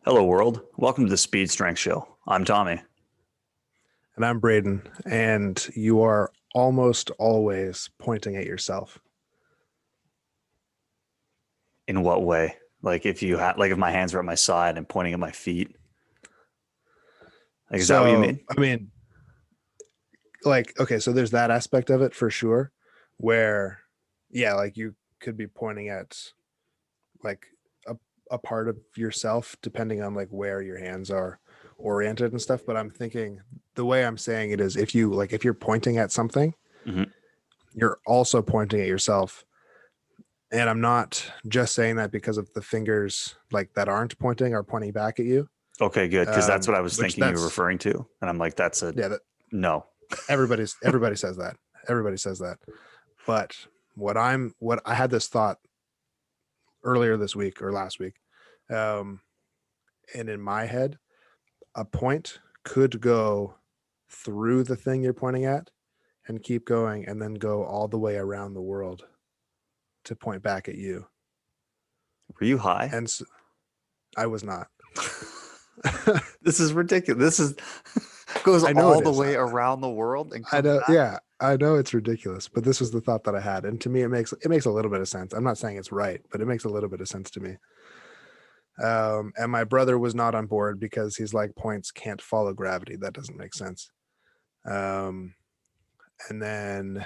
Hello, world. Welcome to the Speed Strength Show. I'm Tommy. And I'm Braden, and you are almost always pointing at yourself. In what way? Like if you had, like if my hands were at my side and pointing at my feet. Like, is that what you So, mean? I mean, okay, so there's that aspect of it for sure, where, yeah, like you could be pointing at like a, a part of yourself, depending on like where your hands are oriented and stuff. But I'm thinking the way I'm saying it is if you're pointing at something, Hmm. you're also pointing at yourself. And I'm not just saying that because of the fingers like that aren't pointing are pointing back at you. Okay, good. Because that's what I was Which thinking you were that's referring to. And I'm like, that's a yeah, that no. everybody says that. Everybody says that. But what I had this thought earlier this week or last week. Um, and in my head, a point could go through the thing you're pointing at and keep going and then go all the way around the world to point back at you. Were you high? And so, I was not. This is ridiculous. This is goes I know all it the is. way around the world and I comes know, back. yeah, I know it's ridiculous, but this was the thought that I had, and to me, it makes a little bit of sense. I'm not saying it's right, but it makes a little bit of sense to me. And my brother was not on board because he's like, points can't follow gravity. That doesn't make sense. Um, and then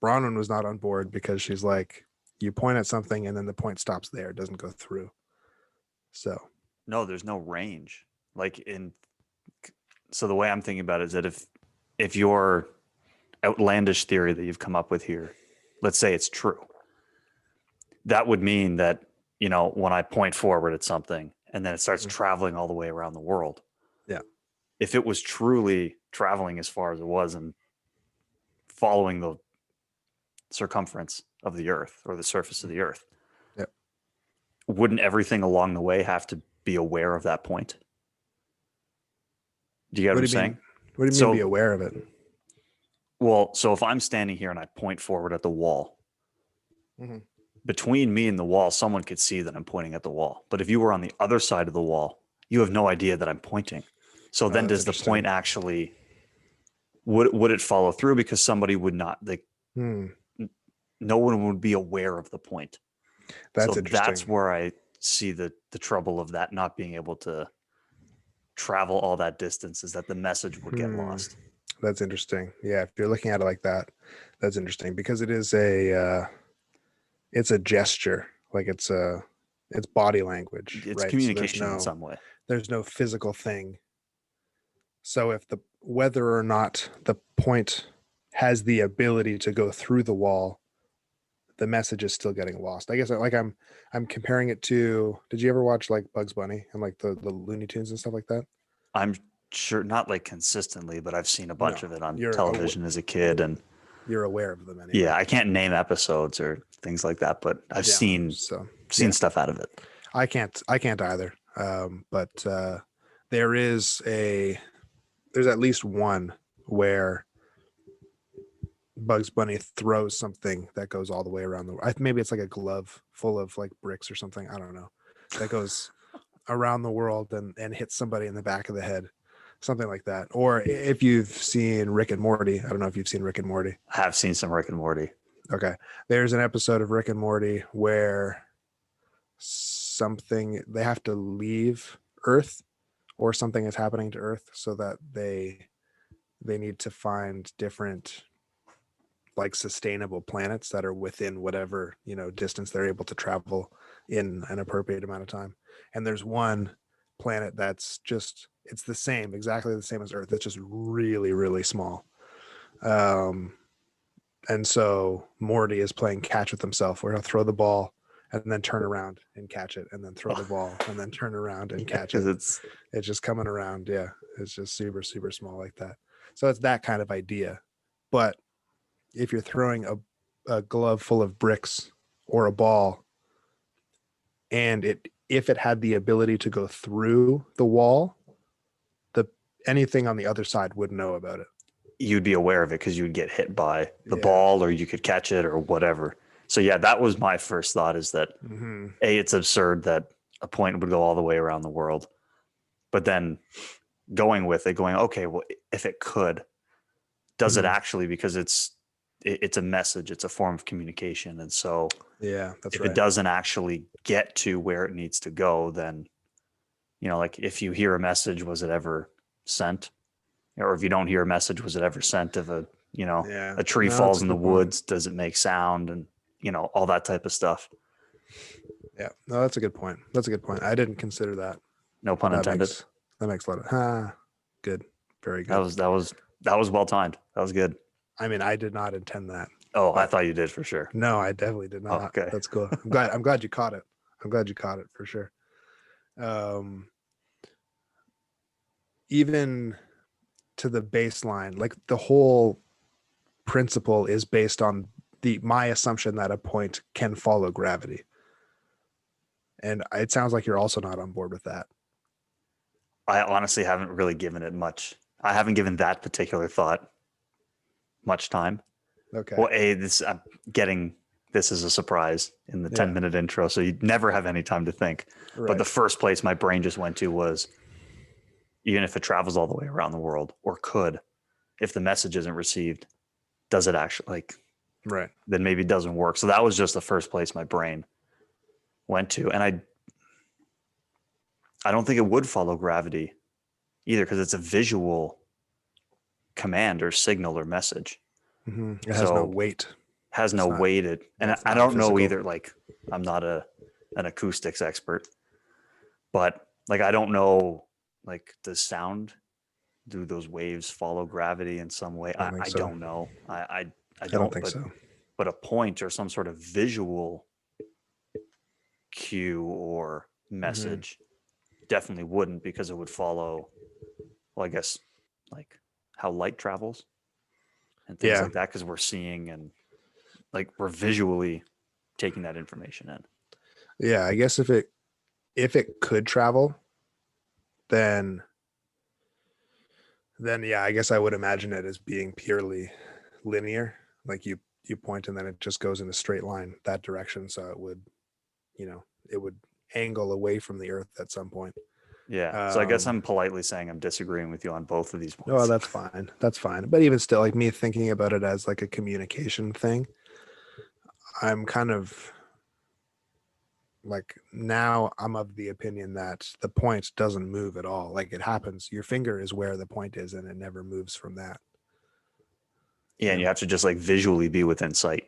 Bronwyn was not on board because she's like, you point at something and then the point stops there; it doesn't go through. So, No, there's no range. Like in so the way I'm thinking about it is that if your outlandish theory that you've come up with here, let's say it's true, that would mean that, when I point forward at something and then it starts traveling all the way around the world, yeah, if it was truly traveling as far as it was and following the circumference of the earth or the surface of the earth, yeah. wouldn't everything along the way have to be aware of that point? Do you get what What I'm do you saying? mean? What do you mean? Be So, aware of it. so if I'm standing here and I point forward at the wall, Mm-hmm. between me and the wall, someone could see that I'm pointing at the wall. But if you were on the other side of the wall, you have no idea that I'm pointing. So Oh, then that's does the interesting. point actually would it follow through because somebody would not like Hmm, no one would be aware of the point. So that's that's interesting. where I see the trouble of that not being able to travel all that distance is that the message would get Hmm. lost. That's interesting. Yeah, if you're looking at it like that, that's interesting because it's a gesture, like it's body language, It's right? So communication in some way. there's no physical thing. So if the whether or not the point has the ability to go through the wall, the message is still getting lost. I guess I'm comparing it to. Did you ever watch like Bugs Bunny and like the Looney Tunes and stuff like that? I'm sure not like consistently, but I've seen a bunch No, of it on you're television as a kid. And you're aware of them yeah, anyway. I can't name episodes or things like that, but I've Yeah. seen So seen yeah, stuff out of it. I can't either. But there is a there's at least one where Bugs Bunny throws something that goes all the way around the. Maybe it's like a glove full of like bricks or something. I don't know. That goes around the world and hits somebody in the back of the head, something like that. Or if you've seen Rick and Morty, I don't know if you've seen Rick and Morty. I have seen some Rick and Morty. Okay, there's an episode of Rick and Morty where something they have to leave Earth or something is happening to Earth so that they need to find different like sustainable planets that are within whatever distance they're able to travel in an appropriate amount of time. And there's one planet that's just it's the same, exactly the same as Earth. It's just really, really small. Um, and so Morty is playing catch with himself, where he'll throw the ball and then turn around and catch it, and then throw the ball and then turn around and Yeah, catch because it. it's It's just coming around. Yeah, it's just super, super small like that. So it's that kind of idea. But if you're throwing a glove full of bricks or a ball, and if it had the ability to go through the wall, the anything on the other side would know about it. you'd be aware of it because you would get hit by the Yeah. ball or you could catch it or whatever. So yeah, that was my first thought is that Mm-hmm. A, it's absurd that a point would go all the way around the world. but then going with it, going, okay, well, if it could, does it Mhm. actually? Because it's a message, it's a form of communication, and so Yeah, that's if it right. doesn't actually get to where it needs to go, then like if you hear a message, was it ever sent? Or if you don't hear a message, was it ever sent? If Yeah. a tree No, that's falls a in the good point. woods, does it make sound? And all that type of stuff. Yeah. No, that's a good point. That's a good point. I didn't consider that. No pun That intended. makes that makes a lot of good. Very That good. was that was that was well timed. That was good. I mean, I did not intend that, Oh, I but thought you did for sure. no, I definitely did Oh, not. okay. That's cool. I'm glad you caught it. I'm glad you caught it for sure. Um Even to the baseline, like the whole principle is based on my assumption that a point can follow gravity. And it sounds like you're also not on board with that. I honestly haven't really given it much. I haven't given that particular thought much time. Okay. Well, I'm getting this as a surprise in the Yeah. 10-minute intro, so you never have any time to think. Right. But the first place my brain just went to was, even if it travels all the way around the world, or could, if the message isn't received, does it actually, Right. then maybe it doesn't work. So that was just the first place my brain went to. And I don't think it would follow gravity either, because it's a visual command or signal or message. It has no So weight. has no It's not- weighted. And it's I not don't know physical. either. I'm not an acoustics expert, but I don't know, does sound, do those waves follow gravity in some way? I don't think I so. don't know. I I don't don't, think so. but a point or some sort of visual cue or message definitely wouldn't, because it would follow, well, I guess, like how light travels and things Yeah. like that, because we're seeing and we're visually taking that information in. Yeah. I guess if it could travel, then yeah, I guess I would imagine it as being purely linear. Like you point and then it just goes in a straight line that direction. So it would, it would angle away from the earth at some point. Yeah. So I guess I'm politely saying I'm disagreeing with you on both of these Oh, points. that's fine. That's fine. But even still, like me thinking about it as like a communication thing, I'm kind of like, now I'm of the opinion that the point doesn't move at all. Like it happens. Your finger is where the point is and it never moves from that. Yeah. And you have to just visually be within sight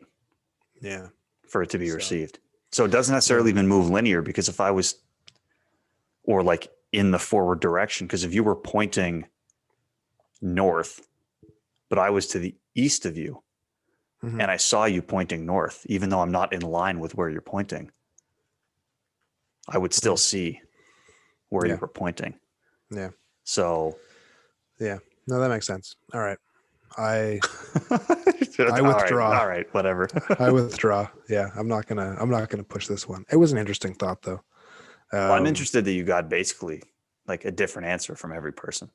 Yeah. for it to be So, received. So it doesn't necessarily yeah. even move linear, because if I was, or in the forward direction, because if you were pointing north, but I was to the east of you Mhm. and I saw you pointing north, even though I'm not in line with where you're pointing, I would still see where you Yeah. were pointing. Yeah. So Yeah. No, that makes sense. All right. I all withdraw. All right, whatever. I withdraw. Yeah. I'm not gonna push this one. It was an interesting thought though. Well, I'm interested that you got basically a different answer from every person.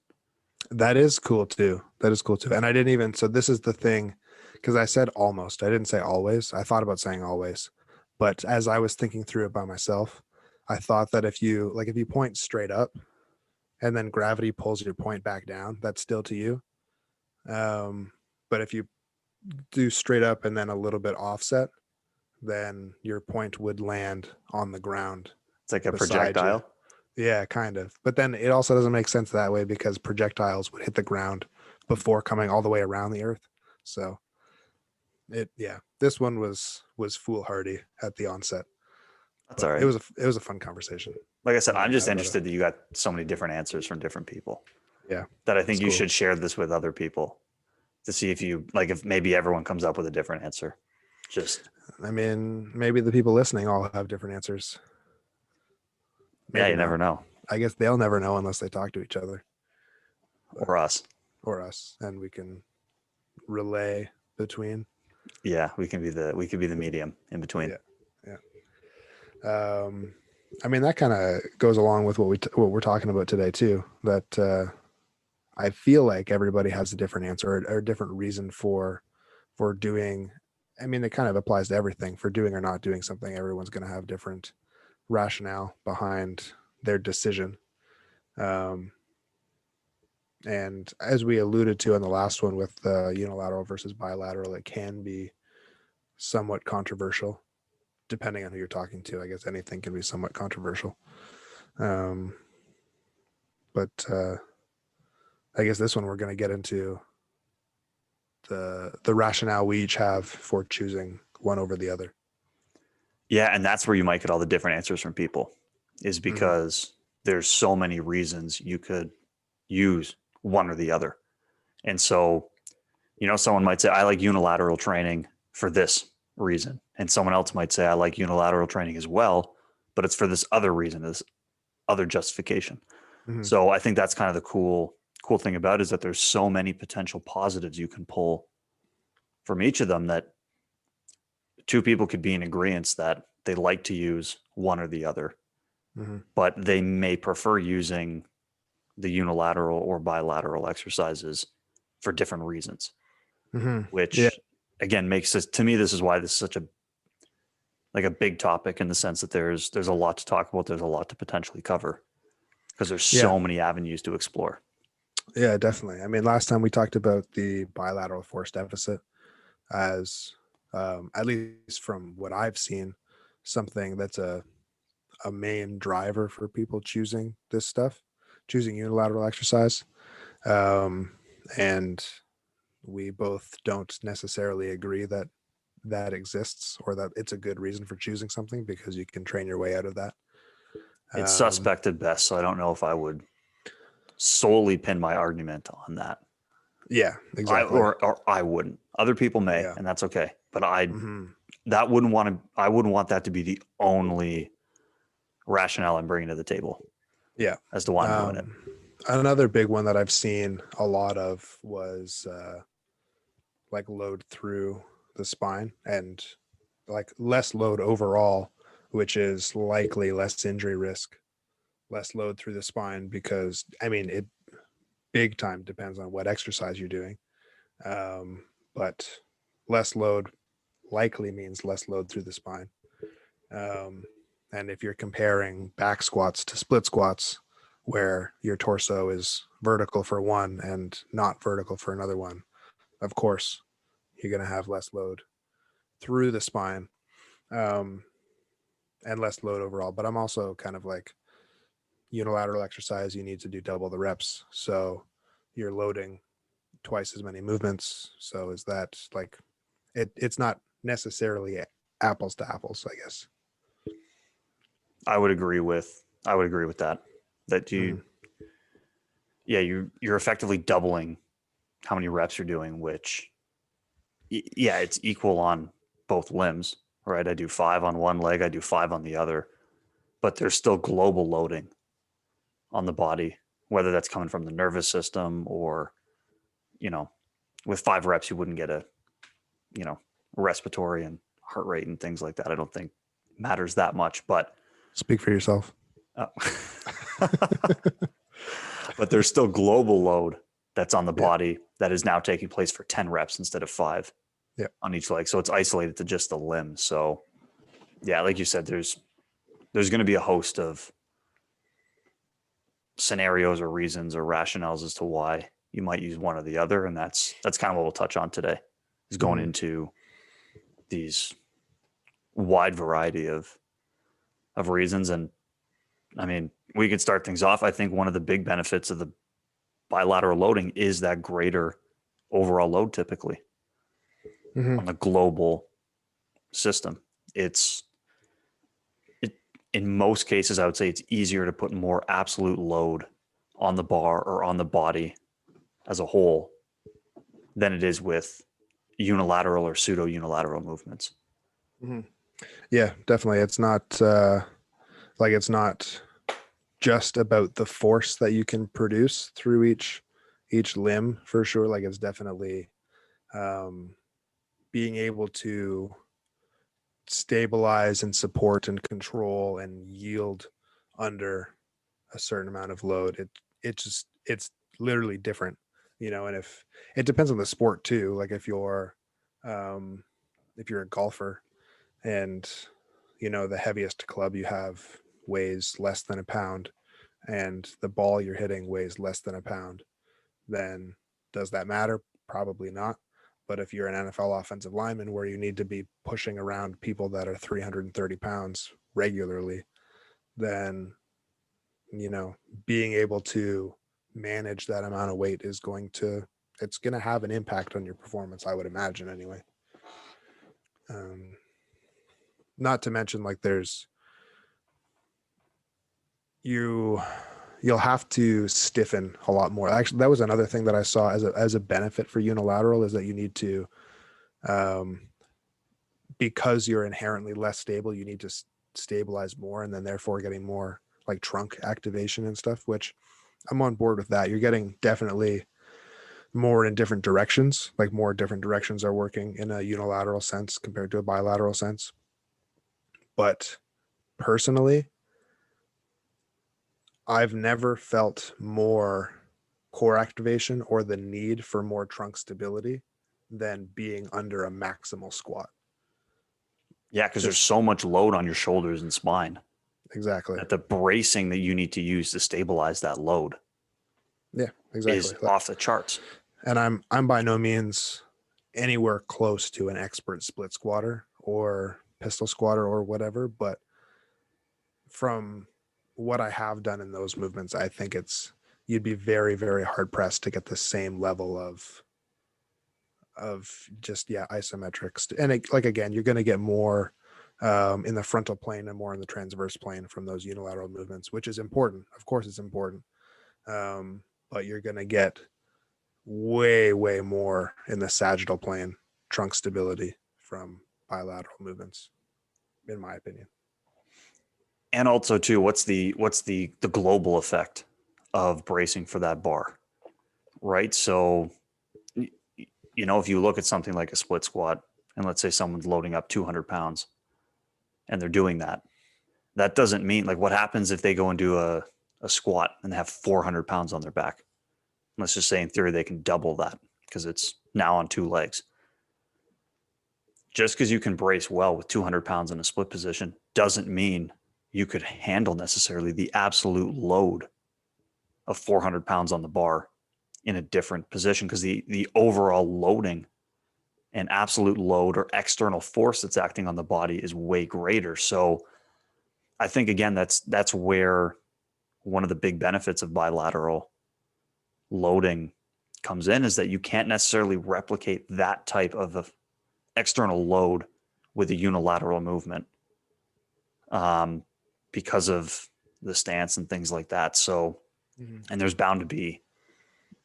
That is cool too. That is cool too. And I didn't even, so this is the thing, because I said almost. I didn't say always. I thought about saying always. But as I was thinking through it by myself, I thought that if you point straight up and then gravity pulls your point back down, that's still to you. But if you do straight up and then a little bit offset, then your point would land on the ground It's like a beside you. projectile. Yeah, kind of. But then it also doesn't make sense that way, because projectiles would hit the ground before coming all the way around the earth. So this one was foolhardy at the onset. That's But all right. it was a fun conversation. Like I said, I'm not I'm just mad about interested that you got so many different answers from different people. Yeah. That I think It's you cool. should share this with other people to see if if maybe everyone comes up with a different answer. I mean, maybe the people listening all have different answers. Yeah, Maybe you never not. know. I guess they'll never know unless they talk to each other Or us. or us, and we can relay between. Yeah, we can be the medium in between. Yeah. I mean, that kind of goes along with what we're talking about today too. That I feel like everybody has a different answer or a different reason for doing. I mean, it kind of applies to everything. For doing or not doing something, everyone's going to have different rationale behind their decision. Um, and as we alluded to in the last one with unilateral versus bilateral, it can be somewhat controversial depending on who you're talking to. I guess anything can be somewhat controversial. Um, but I guess this one we're going to get into the rationale we each have for choosing one over the other. Yeah, and that's where you might get all the different answers from people, is because there's so many reasons you could use one or the other. And so, someone might say, I like unilateral training for this reason. And someone else might say, I like unilateral training as well, but it's for this other reason, this other justification. Mm-hmm. So I think that's kind of the cool thing about it, is that there's so many potential positives you can pull from each of them, that two people could be in agreement that they like to use one or the other, Mm-hmm. but they may prefer using the unilateral or bilateral exercises for different reasons, Mm-hmm. Yeah. which again makes this, to me, this is why this is such a big topic, in the sense that there's a lot to talk about. There's a lot to potentially cover, because there's Yeah. so many avenues to explore. Yeah, definitely. I mean, last time we talked about the bilateral force deficit as, at least from what I've seen, something that's a main driver for people choosing this stuff, choosing unilateral exercise. Um, and we both don't necessarily agree that that exists or that it's a good reason for choosing something, because you can train your way out of that. It's Um, suspect at best, so I don't know if I would solely pin my argument on that. yeah, I exactly. or I wouldn't. Other people may, Yeah. and that's okay. But Hmm. I wouldn't want that to be the only rationale I'm bringing to the table Yeah. as to why I'm doing it. Um, Another big one that I've seen a lot of was like load through the spine, and like less load overall, which is likely less injury risk, less load through the spine, because I mean, it big time depends on what exercise you're doing. Um, but less load likely means less load through the spine. Um, and if you're comparing back squats to split squats, where your torso is vertical for one and not vertical for another one, of course, you're going to have less load through the spine, um, and less load overall. But I'm also kind of like, unilateral exercise, you need to do double the reps. So you're loading twice as many movements. So is that like, it's not necessarily apples to apples, I guess. I would agree with that. That Mm-hmm. you're effectively doubling how many reps you're doing, which yeah, it's equal on both limbs, right? I do 5 on one leg, I do 5 on the other, but there's still global loading on the body, whether that's coming from the nervous system or, you know, with 5 reps, you wouldn't get a, you know, respiratory and heart rate and things like that. I don't think matters that much, but Speak for yourself. uh, but there's still global load that's on the Yeah. body that is now taking place for 10 reps instead of 5 Yeah. on each leg. So it's isolated to just the limb. So yeah, like you said, there's going to be a host of scenarios or reasons or rationales as to why you might use one or the other, and that's kind of what we'll touch on today, is going Mm-hmm. into these wide variety of reasons. And I mean, we could start things off. I think one of the big benefits of the bilateral loading is that greater overall load, typically Mm-hmm. on the global system. It's it in most cases, I would say it's easier to put more absolute load on the bar or on the body as a whole than it is with unilateral or pseudo unilateral movements. Mm-hmm. Yeah, definitely. It's not like, it's not just about the force that you can produce through each limb, for sure. Like, it's definitely, um, being able to stabilize and support and control and yield under a certain amount of load. It's literally different, and if it depends on the sport too. Like, um if you're a golfer, and the heaviest club you have weighs less than a pound, and the ball you're hitting weighs less than a pound, then does that matter? Probably not. But if you're an NFL offensive lineman where you need to be pushing around people that are 330 pounds regularly, then, you know, being able to manage that amount of weight is it's going to have an impact on your performance, I would imagine anyway. Not to mention, like, you'll have to stiffen a lot more. Actually, that was another thing that I saw as a benefit for unilateral, is that you need to, because you're inherently less stable, you need to stabilize more, and then therefore getting more like trunk activation and stuff, which I'm on board with that. You're getting definitely more in different directions, like more different directions are working in a unilateral sense compared to a bilateral sense. But personally, I've never felt more core activation or the need for more trunk stability than being under a maximal squat. Yeah, because there's so much load on your shoulders and spine Exactly. that the bracing that you need to use to stabilize that load Yeah, exactly. is off the charts. And I'm by no means anywhere close to an expert split squatter or pistol squatter or whatever, but from what I have done in those movements, I think you'd be very, very hard pressed to get the same level of just, yeah, isometrics. And like, again, you're going to get more in the frontal plane and more in the transverse plane from those unilateral movements, which is important. Of course it's important. But you're going to get way, way more in the sagittal plane trunk stability from bilateral movements, in my opinion. And also too, what's the global effect of bracing for that bar, right? So, if you look at something like a split squat, and let's say someone's loading up 200 pounds and they're doing that, that doesn't mean, like, what happens if they go and do a squat and they have 400 pounds on their back? Let's just say in theory they can double that because it's now on two legs. Just because you can brace well with 200 pounds in a split position doesn't mean you could handle necessarily the absolute load of 400 pounds on the bar in a different position, because the overall loading and absolute load or external force that's acting on the body is way greater. So I think, again, that's where one of the big benefits of bilateral loading comes in, is that you can't necessarily replicate that type of external load with a unilateral movement, because of the stance and things like that. So, and there's bound to be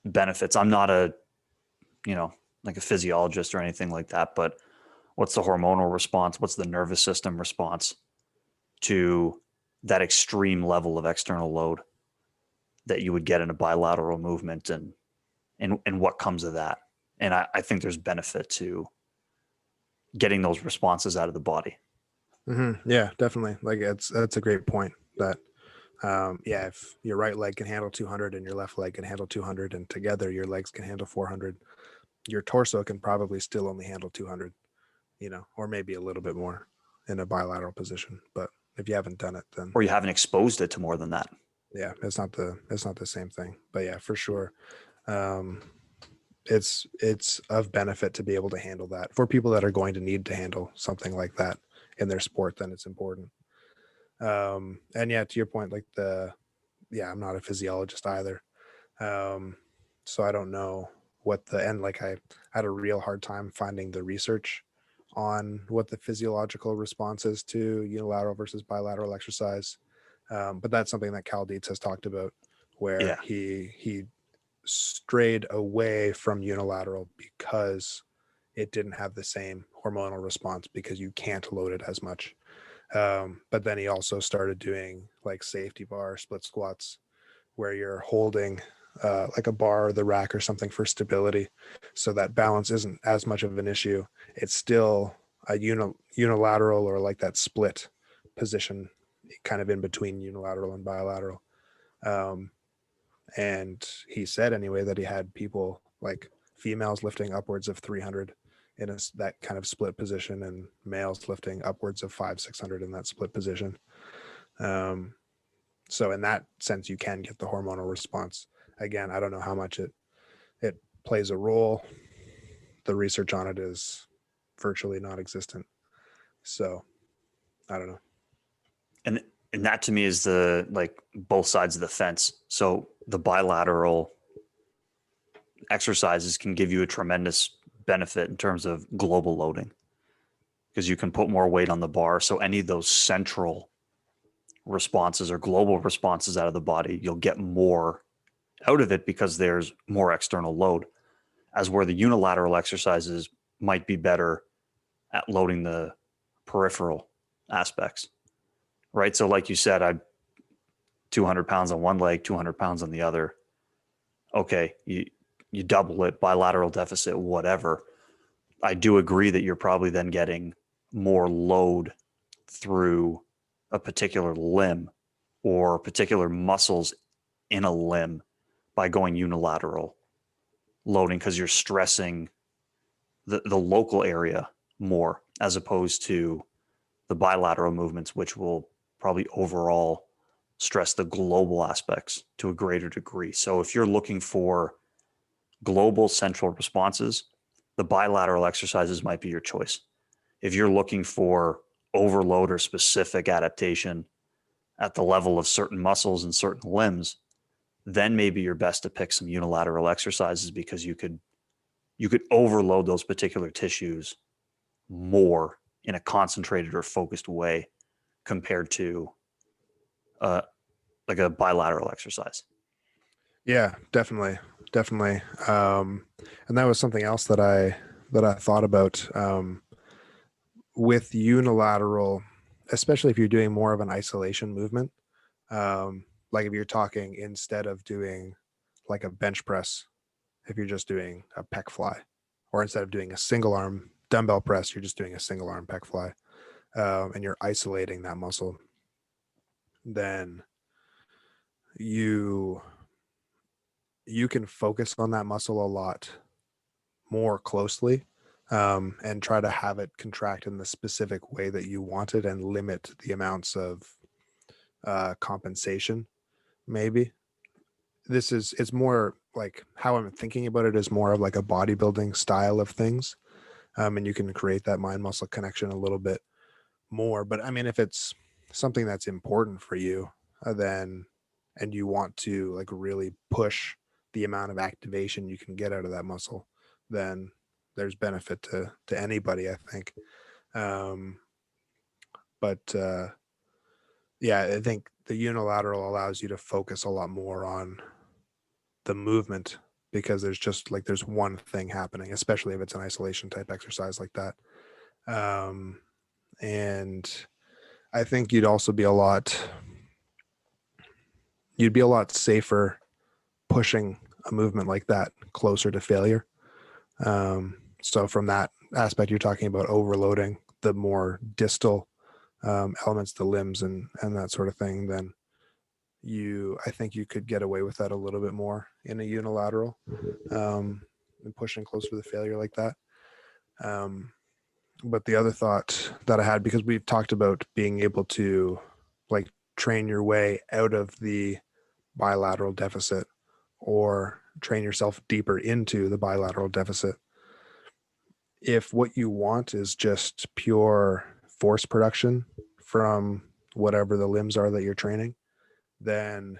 benefits. I'm not like a physiologist or anything like that, but what's the hormonal response? What's the nervous system response to that extreme level of external load that you would get in a bilateral movement, and what comes of that? And I think there's benefit to getting those responses out of the body. Mm-hmm. Yeah, definitely. Like, that's a great point. That, yeah, if your right leg can handle 200 and your left leg can handle 200, and together your legs can handle 400, your torso can probably still only handle 200, or maybe a little bit more in a bilateral position. But if you haven't done it, then Or you haven't exposed it to more than that. yeah, it's not the same thing. But yeah, for sure. Um, it's of benefit to be able to handle that for people that are going to need to handle something like that in their sport. Then it's important. And yeah, to your point, like, I'm not a physiologist either. So I don't know like, I had a real hard time finding the research on what the physiological response is to unilateral versus bilateral exercise. But that's something that Cal Dietz has talked about, where Yeah. he strayed away from unilateral because it didn't have the same hormonal response, because you can't load it as much. But then he also started doing like safety bar split squats, where you're holding like a bar or the rack or something for stability, so that balance isn't as much of an issue. It's still a unilateral, or like that split position, kind of in between unilateral and bilateral. And he said anyway that he had people, like females, lifting upwards of 300 in that kind of split position, and males lifting upwards of 500-600 in that split position. So in that sense, you can get the hormonal response. Again, I don't know how much it plays a role. The research on it is virtually non-existent. So I don't know. And that to me is the like both sides of the fence. So the bilateral exercises can give you a tremendous benefit in terms of global loading because you can put more weight on the bar. So any of those central responses or global responses out of the body, you'll get more out of it because there's more external load. As where the unilateral exercises might be better at loading the peripheral aspects, right? So, like you said, I 200 pounds on one leg, 200 pounds on the other. Okay, you double it, bilateral deficit, whatever. I do agree that you're probably then getting more load through a particular limb or particular muscles in a limb by going unilateral loading because you're stressing the local area more as opposed to the bilateral movements, which will probably overall stress the global aspects to a greater degree. So if you're looking for global central responses, the bilateral exercises might be your choice. If you're looking for overload or specific adaptation at the level of certain muscles and certain limbs, then maybe you're best to pick some unilateral exercises because you could overload those particular tissues more in a concentrated or focused way compared to uh, like a bilateral exercise. Yeah, definitely, definitely. And that was something else that I thought about with unilateral, especially if you're doing more of an isolation movement. Like if you're talking instead of doing like a bench press, if you're just doing a pec fly, or instead of doing a single arm dumbbell press, you're just doing a single arm pec fly, and you're isolating that muscle, then you you can focus on that muscle a lot more closely, and try to have it contract in the specific way that you want it and limit the amounts of compensation. Maybe it's more like how I'm thinking about it is more of like a bodybuilding style of things, and you can create that mind muscle connection a little bit more. But I mean, if it's something that's important for you, then and you want to like really push the amount of activation you can get out of that muscle, then there's benefit to anybody, I think. Um, but yeah, I think the unilateral allows you to focus a lot more on the movement because there's just like there's one thing happening, especially if it's an isolation type exercise like that. Um, and I think you'd be a lot safer pushing a movement like that closer to failure. So from that aspect, you're talking about overloading the more distal elements, the limbs and that sort of thing, then I think you could get away with that a little bit more in a unilateral, and pushing closer to the failure like that. Um, but the other thought that I had, because we've talked about being able to like train your way out of the bilateral deficit or train yourself deeper into the bilateral deficit. If what you want is just pure force production from whatever the limbs are that you're training, then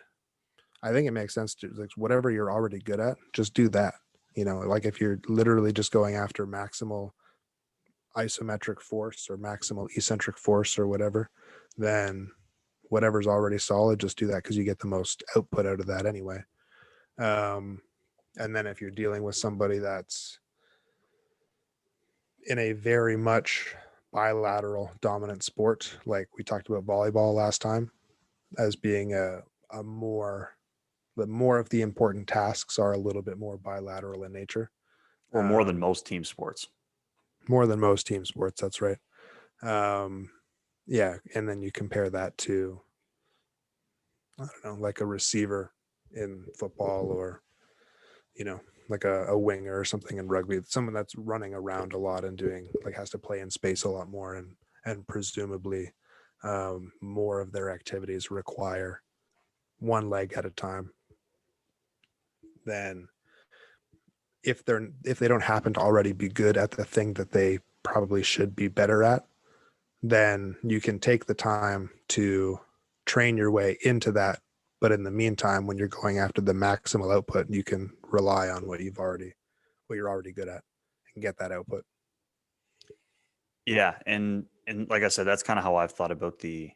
I think it makes sense to like whatever you're already good at, just do that. Like if you're literally just going after maximal isometric force or maximal eccentric force or whatever, then whatever's already solid, just do that because you get the most output out of that anyway. Um, and then if you're dealing with somebody that's in a very much bilateral dominant sport, like we talked about volleyball last time, as being a more the more of the important tasks are a little bit more bilateral in nature. Or more than most team sports. More than most team sports, that's right. um yeah, and then you compare that to, I don't know, like a receiver in football, or you know like a winger or something in rugby, someone that's running around a lot and doing like has to play in space a lot more, and presumably more of their activities require one leg at a time, then if they don't happen to already be good at the thing that they probably should be better at, then you can take the time to train your way into that. But in the meantime, when you're going after the maximal output, you can rely on what you're already good at and get that output. Yeah, and like I said, that's kind of how I've thought about the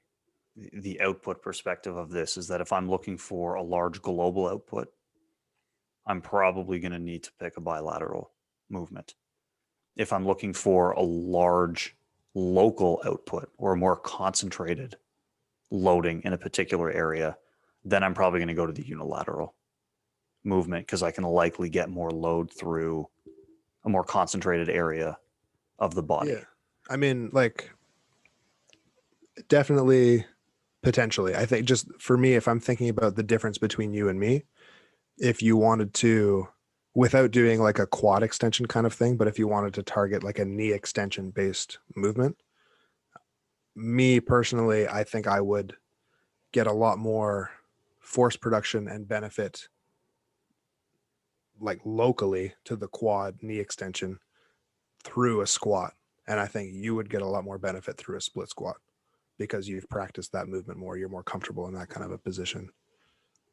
output perspective of this, is that if I'm looking for a large global output, I'm probably going to need to pick a bilateral movement. If I'm looking for a large local output or a more concentrated loading in a particular area, then I'm probably going to go to the unilateral movement, because I can likely get more load through a more concentrated area of the body. Yeah. I mean, like, definitely, potentially. I think just for me, if I'm thinking about the difference between you and me, if you wanted to, without doing like a quad extension kind of thing, but if you wanted to target like a knee extension based movement, me personally, I think I would get a lot more force production and benefit like locally to the quad knee extension through a squat. And I think you would get a lot more benefit through a split squat because you've practiced that movement more. You're more comfortable in that kind of a position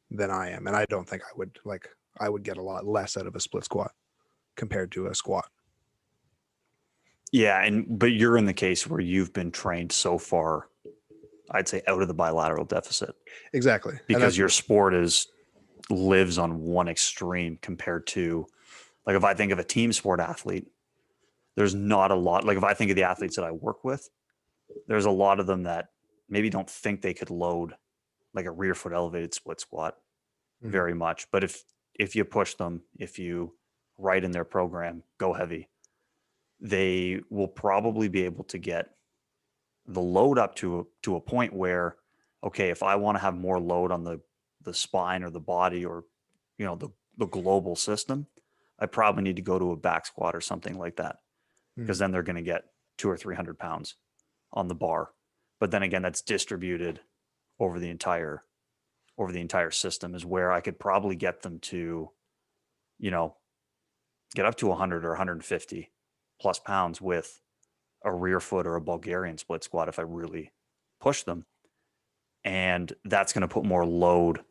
than I am. And I don't think I would get a lot less out of a split squat compared to a squat. Yeah, but you're in the case where you've been trained so far, I'd say, out of the bilateral deficit, Exactly. because your sport lives on one extreme compared to, like, if I think of a team sport athlete, there's not a lot. Like, if I think of the athletes that I work with, there's a lot of them that maybe don't think they could load like a rear foot elevated split squat very much. But if you push them, if you write in their program, go heavy, they will probably be able to get the load up to a point where, okay, if I want to have more load on the spine or the body, or the global system, I probably need to go to a back squat or something like that, because then they're going to get 200 or 300 pounds on the bar. But then again, that's distributed over the entire system, is where I could probably get them to, get up to 100 or 150 plus pounds with a rear foot or a Bulgarian split squat if I really push them. And that's going to put more load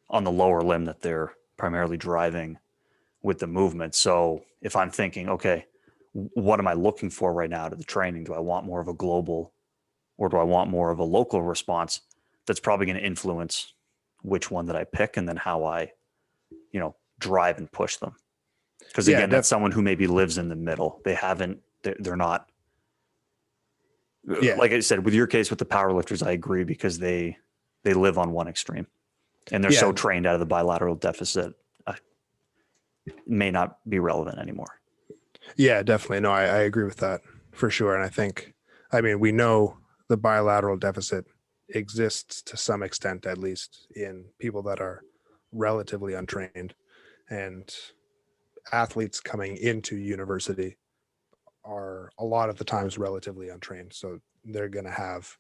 on the lower limb that they're primarily driving with the movement. So if I'm thinking, okay, what am I looking for right now to the training? Do I want more of a global, or do I want more of a local response? That's probably going to influence which one that I pick, and then how I, drive and push them. Because again, that's someone who maybe lives in the middle. They're not, like I said, with your case with the powerlifters, I agree, because they live on one extreme, and they're so trained out of the bilateral deficit, may not be relevant anymore. Yeah, definitely. No, I agree with that for sure. And I mean, we know the bilateral deficit exists to some extent, at least in people that are relatively untrained, and athletes coming into university are a lot of the times relatively untrained. So they're going to have,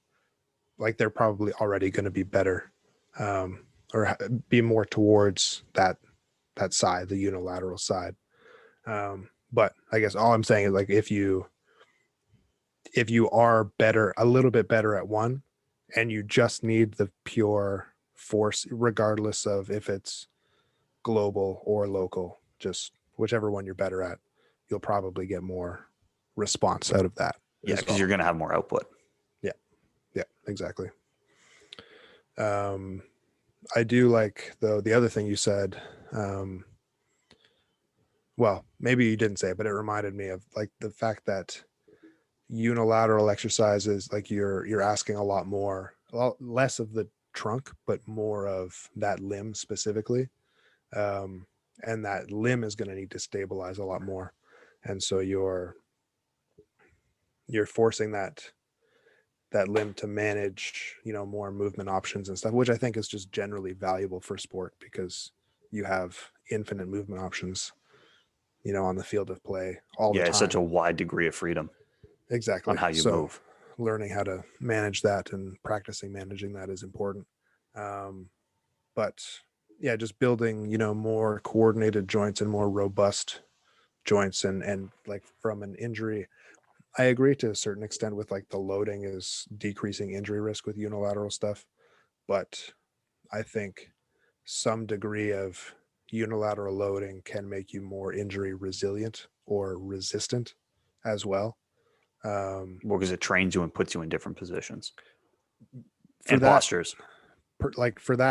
like, they're probably already going to be better, or be more towards that side, the unilateral side. But I guess all I'm saying is, like, if you are a little bit better at one, and you just need the pure force, regardless of if it's global or local, just whichever one you're better at, you'll probably get more response out of that. Yeah, because you're going to have more output. Yeah, exactly. I do like, though, the other thing you said, well, maybe you didn't say it, but it reminded me of, like, the fact that unilateral exercises, like, you're asking a lot less of the trunk, but more of that limb specifically. And that limb is going to need to stabilize a lot more. And so you're forcing that limb to manage, more movement options and stuff, which I think is just generally valuable for sport, because you have infinite movement options, on the field of play all the time. It's such a wide degree of freedom. Exactly. On how you move. Learning how to manage that and practicing managing that is important. but yeah, just building, more coordinated joints and more robust joints, and like from an injury, I agree to a certain extent with like the loading is decreasing injury risk with unilateral stuff, but I think some degree of unilateral loading can make you more injury resilient or resistant as well. Um, Because it trains you and puts you in different positions for and that, postures.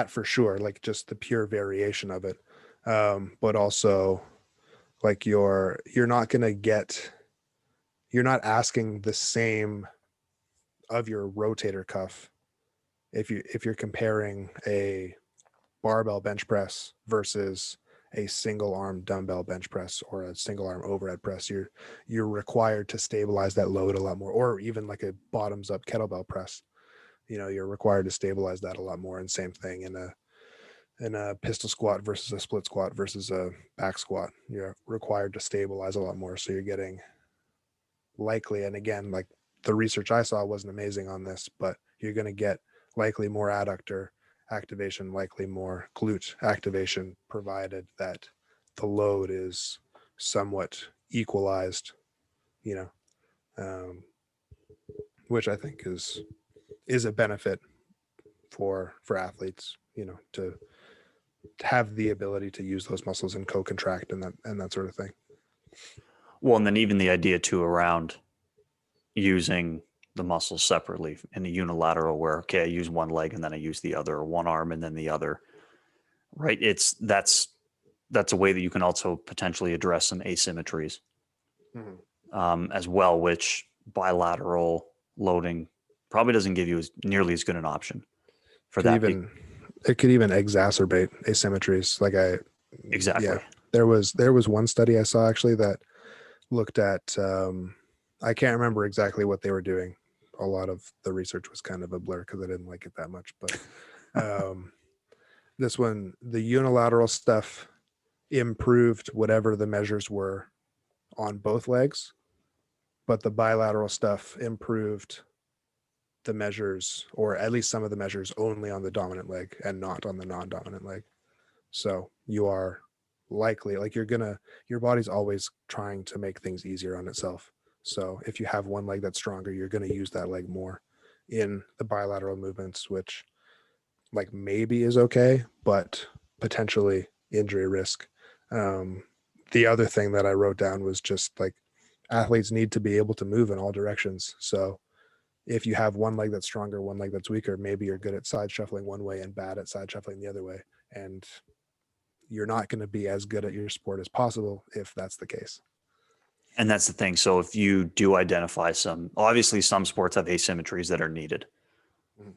for sure, like just the pure variation of it. But also like you're not going to get, you're not asking the same of your rotator cuff if you're comparing a barbell bench press versus a single arm dumbbell bench press or a single arm overhead press. You're required to stabilize that load a lot more, or even like a bottoms up kettlebell press. You're required to stabilize that a lot more. And same thing in a pistol squat versus a split squat versus a back squat. You're required to stabilize a lot more. So you're getting likely, and again, like the research I saw wasn't amazing on this, but you're going to get likely more adductor activation, likely more glute activation, provided that the load is somewhat equalized, you know, um, which I think is a benefit for athletes, to have the ability to use those muscles and co-contract and that sort of thing. Well, and then even the idea too around using the muscles separately in a unilateral where, okay, I use one leg and then I use the other, or one arm and then the other, right? That's a way that you can also potentially address some asymmetries as well, which bilateral loading probably doesn't give you nearly as good an option for Could that. even it could even exacerbate asymmetries. Yeah, Exactly. there was one study I saw actually that looked at, I can't remember exactly what they were doing. A lot of the research was kind of a blur because I didn't like it that much, but um, this one, the unilateral stuff improved whatever the measures were on both legs, but the bilateral stuff improved the measures, or at least some of the measures, only on the dominant leg and not on the non-dominant leg. So you are likely, like, your body's always trying to make things easier on itself. So if you have one leg that's stronger, you're going to use that leg more in the bilateral movements, which like maybe is okay, but potentially injury risk. Um, the other thing that I wrote down was just like athletes need to be able to move in all directions. So if you have one leg that's stronger, one leg that's weaker, maybe you're good at side shuffling one way and bad at side shuffling the other way. And you're not going to be as good at your sport as possible if that's the case. And that's the thing. So if you do identify obviously some sports have asymmetries that are needed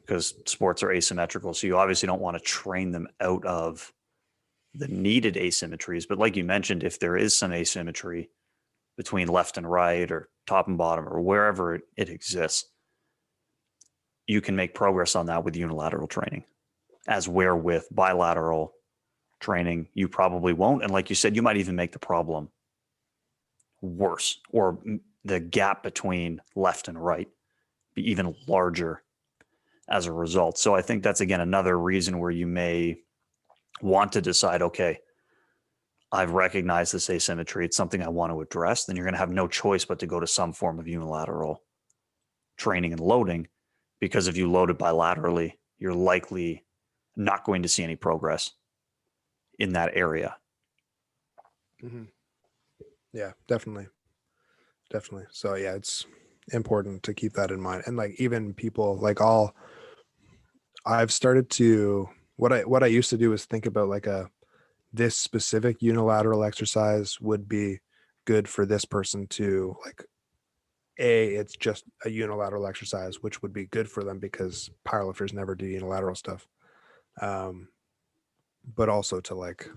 because sports are asymmetrical. So you obviously don't want to train them out of the needed asymmetries. But like you mentioned, if there is some asymmetry between left and right or top and bottom or wherever it exists, you can make progress on that with unilateral training, as where with bilateral training, you probably won't. And like you said, you might even make the problem worse, or the gap between left and right be even larger as a result. So I think that's, again, another reason where you may want to decide, okay, I've recognized this asymmetry. It's something I want to address. Then you're going to have no choice but to go to some form of unilateral training and loading, because if you load it bilaterally, you're likely not going to see any progress in that area. Mm-hmm. Yeah, definitely. Definitely. So yeah, it's important to keep that in mind. And like even people like I've started to, what I used to do is think about like this specific unilateral exercise would be good for this person to like, it's just a unilateral exercise, which would be good for them because powerlifters never do unilateral stuff. Um, but also to like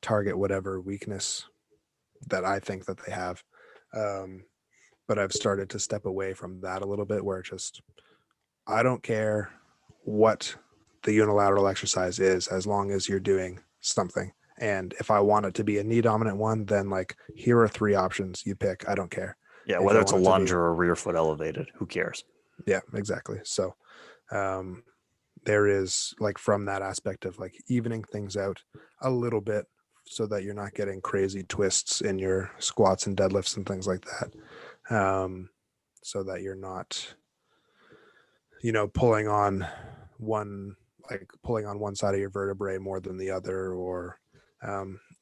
target whatever weakness that I think that they have. Um, but I've started to step away from that a little bit, where it's just, I don't care what the unilateral exercise is as long as you're doing something. And if I want it to be a knee dominant one, then like, here are 3 options you pick. I don't care. Yeah, If whether I it's a want it to lunge be, or a rear foot elevated, who cares? yeah, exactly. So, um, there is like from that aspect of like evening things out a little bit so that you're not getting crazy twists in your squats and deadlifts and things like that. So that you're not, pulling on one side of your vertebrae more than the other, or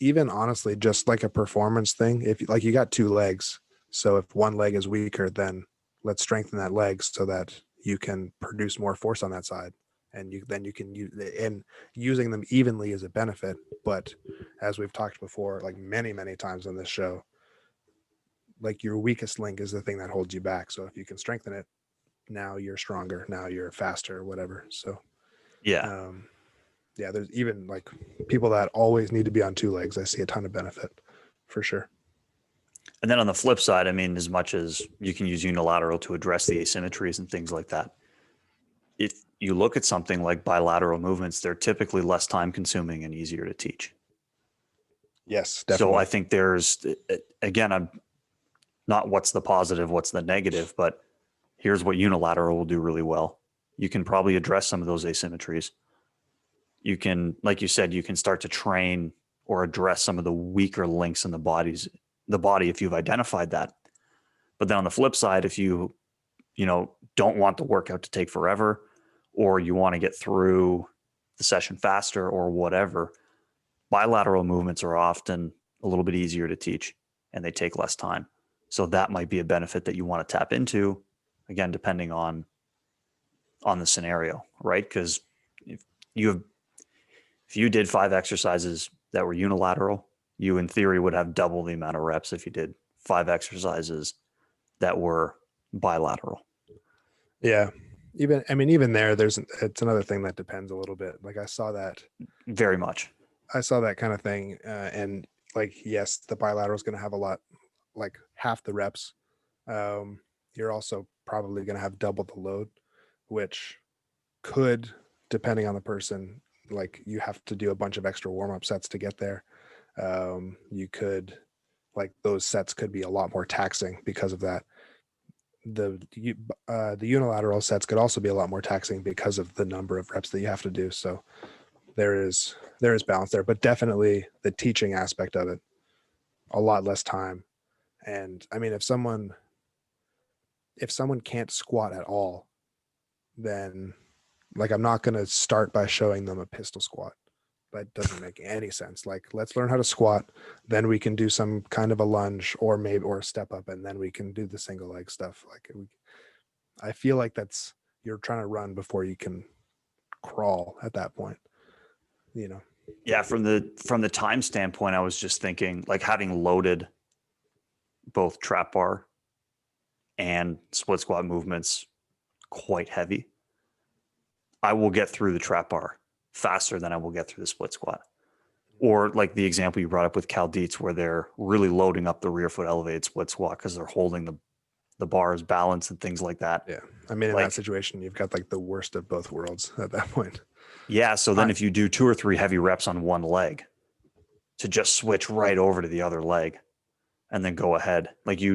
even honestly, just like a performance thing. If like you got two legs, so if one leg is weaker, then let's strengthen that leg so that you can produce more force on that side, and you can use, and using them evenly is a benefit. But as we've talked before, like many times on this show, like your weakest link is the thing that holds you back. So if you can strengthen it, now you're stronger, now you're faster, whatever. So Yeah. um yeah, there's even like people that always need to be on two legs, I see a ton of benefit for sure. And then on the flip side, I mean, as much as you can use unilateral to address the asymmetries and things like that, if you look at something like bilateral movements, they're typically less time consuming and easier to teach. Yes, So definitely. I think again, I'm not what's the positive, what's the negative, but here's what unilateral will do really well. You can probably address some of those asymmetries. You can, like you said, you can start to train or address some of the weaker links in the body if you've identified that. But then on the flip side, if don't want the workout to take forever, or you want to get through the session faster or whatever, bilateral movements are often a little bit easier to teach and they take less time. So that might be a benefit that you want to tap into, again, depending on the scenario, right? Because if you did 5 exercises that were unilateral, you in theory would have double the amount of reps if you did 5 exercises that were bilateral. Yeah. Even there, it's another thing that depends a little bit. Like Very much. I saw that kind of thing. And like, yes, the bilateral is going to have a lot, like half the reps. You're also probably going to have double the load, which could, depending on the person, like you have to do a bunch of extra warm up sets to get there. You could, like those sets could be a lot more taxing because of that. The unilateral sets could also be a lot more taxing because of the number of reps that you have to do. So there is balance there, but definitely the teaching aspect of it, a lot less time. And I mean, if someone can't squat at all, then like I'm not going to start by showing them a pistol squat. That doesn't make any sense. Like, let's learn how to squat, then we can do some kind of a lunge or a step up, and then we can do the single leg stuff. Like, I feel like you're trying to run before you can crawl at that point. Yeah, from the time standpoint, I was just thinking like having loaded both trap bar and split squat movements quite heavy. I will get through the trap bar faster than I will get through the split squat. Or like the example you brought up with Cal Dietz, where they're really loading up the rear foot elevated split squat because they're holding the bars balanced and things like that. Yeah. I mean, in that Like, situation, you've got like the worst of both worlds at that point. yeah. So then if you do 2 or 3 heavy reps on one leg to just switch right over to the other leg and then go ahead, like you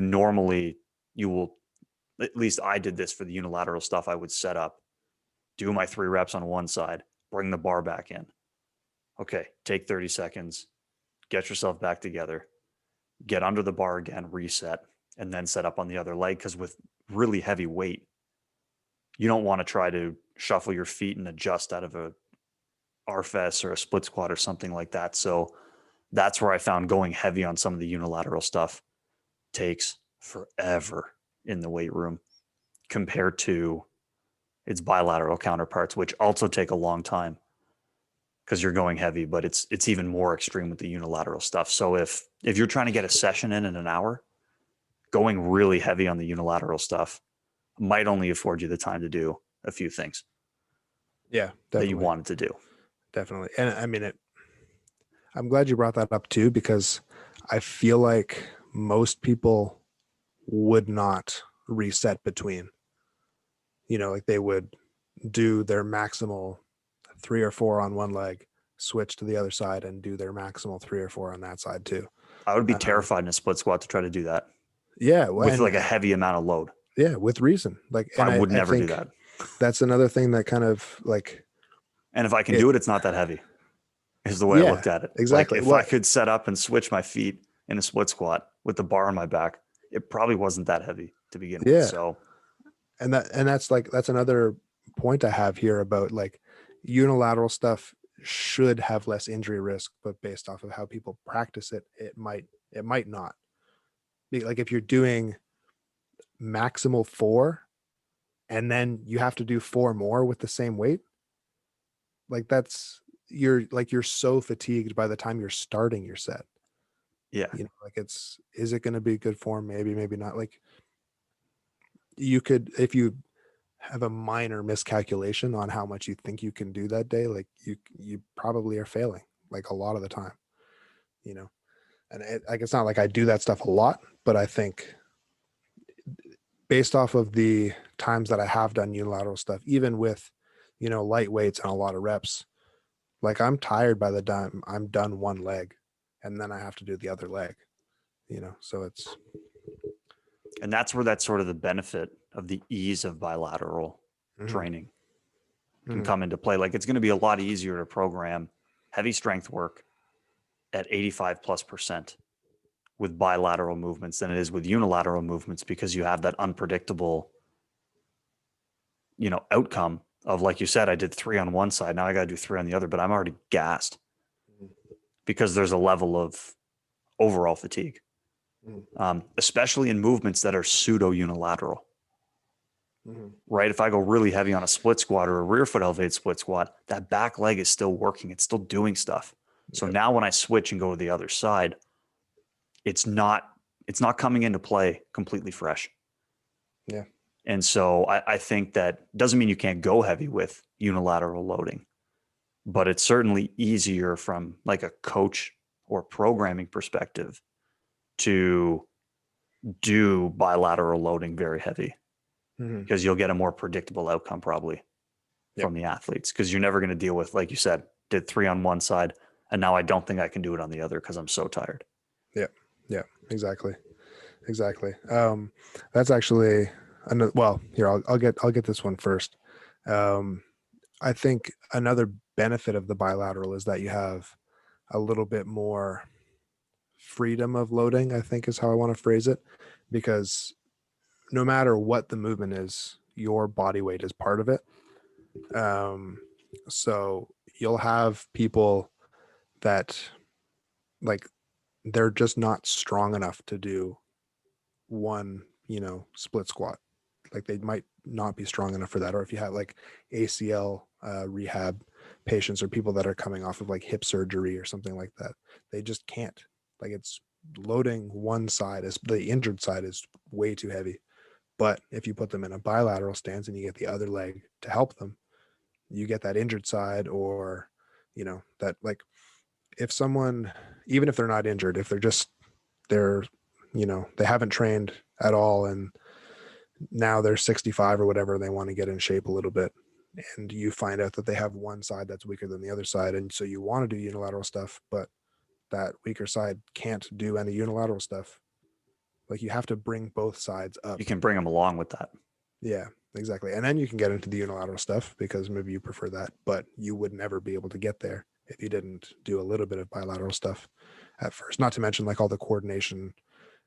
will, at least I did this for the unilateral stuff. I would set up, do my 3 reps on one side, bring the bar back in. Okay, take 30 seconds, get yourself back together, get under the bar again, reset, and then set up on the other leg. Because with really heavy weight, you don't want to try to shuffle your feet and adjust out of a RFS or a split squat or something like that. So that's where I found going heavy on some of the unilateral stuff takes forever in the weight room compared to its bilateral counterparts, which also take a long time because you're going heavy, but it's even more extreme with the unilateral stuff. So if you're trying to get a session in an hour, going really heavy on the unilateral stuff might only afford you the time to do a few things Yeah, that you definitely. wanted to do. Definitely. And I mean, I'm glad you brought that up too, because I feel like most people would not reset between, like they would do their maximal 3 or 4 on one leg, switch to the other side and do their maximal 3 or 4 on that side too. I would be Um, terrified in a split squat to try to do that yeah. Well, with like and a heavy amount of load. yeah, with reason. Like, I and would I never do think that. that's another thing that kind of like And if I can It, do it, it's not that heavy, is the way I yeah, looked at it. Like exactly. if I Well, could set up and switch my feet in a split squat with the bar on my back, it probably wasn't that heavy to begin with. yeah. So And that's another point I have here about like unilateral stuff should have less injury risk, but based off of how people practice it, it might not. Like if you're doing maximal 4 and then you have to do 4 more with the same weight, like you're so fatigued by the time you're starting your set. yeah, Like is it going to be good form? Maybe, maybe not. Like you could, if you have a minor miscalculation on how much you think you can do that day, like you probably are failing like a lot of the time, you know. And like it's not like I do that stuff a lot, but I think based off of the times that I have done unilateral stuff, even with light weights and a lot of reps, like I'm tired by the time I'm done one leg, and then I have to do the other leg. So it's and that's where that's sort of the benefit of the ease of bilateral mhm, training can mhm, come into play. Like it's going to be a lot easier to program heavy strength work at 85+% with bilateral movements than it is with unilateral movements, because you have that unpredictable, outcome of, like you said, I did 3 on one side. Now I got to do 3 on the other, but I'm already gassed because there's a level of overall fatigue, mhm, especially in movements that are pseudo unilateral, mhm. right? If I go really heavy on a split squat or a rear foot elevated split squat, that back leg is still working. It's still doing stuff. So Yep. now when I switch and go to the other side, it's not coming into play completely fresh. Yeah. And so I think that doesn't mean you can't go heavy with unilateral loading, but it's certainly easier from like a coach or programming perspective to do bilateral loading very heavy, Mhm. because you'll get a more predictable outcome probably Yep. from the athletes, because you're never going to deal with, like you said, did 3 on one side and now I don't think I can do it on the other because I'm so tired. Yep. Yeah. Exactly. Exactly. That's actually another. Well, here I'll get this one first. Um, I think another benefit of the bilateral is that you have a little bit more freedom of loading, I think is how I want to phrase it, because no matter what the movement is, your body weight is part of it. Um, so you'll have people that like they're just not strong enough to do one, split squat. Like they might not be strong enough for that. Or if you have like ACL rehab patients or people that are coming off of like hip surgery or something like that, they just can't. Like it's loading one side, is the injured side is way too heavy. But if you put them in a bilateral stance and you get the other leg to help them, you get that injured side, or that, like, if someone, even if they're not injured, if they're they haven't trained at all and now they're 65 or whatever, and they want to get in shape a little bit, and you find out that they have one side that's weaker than the other side, and so you want to do unilateral stuff, but that weaker side can't do any unilateral stuff. Like you have to bring both sides You up. can bring them along with that. Yeah, exactly. And then you can get into the unilateral stuff because maybe you prefer that, but you would never be able to get there if you didn't do a little bit of bilateral stuff at first. Not to mention like all the coordination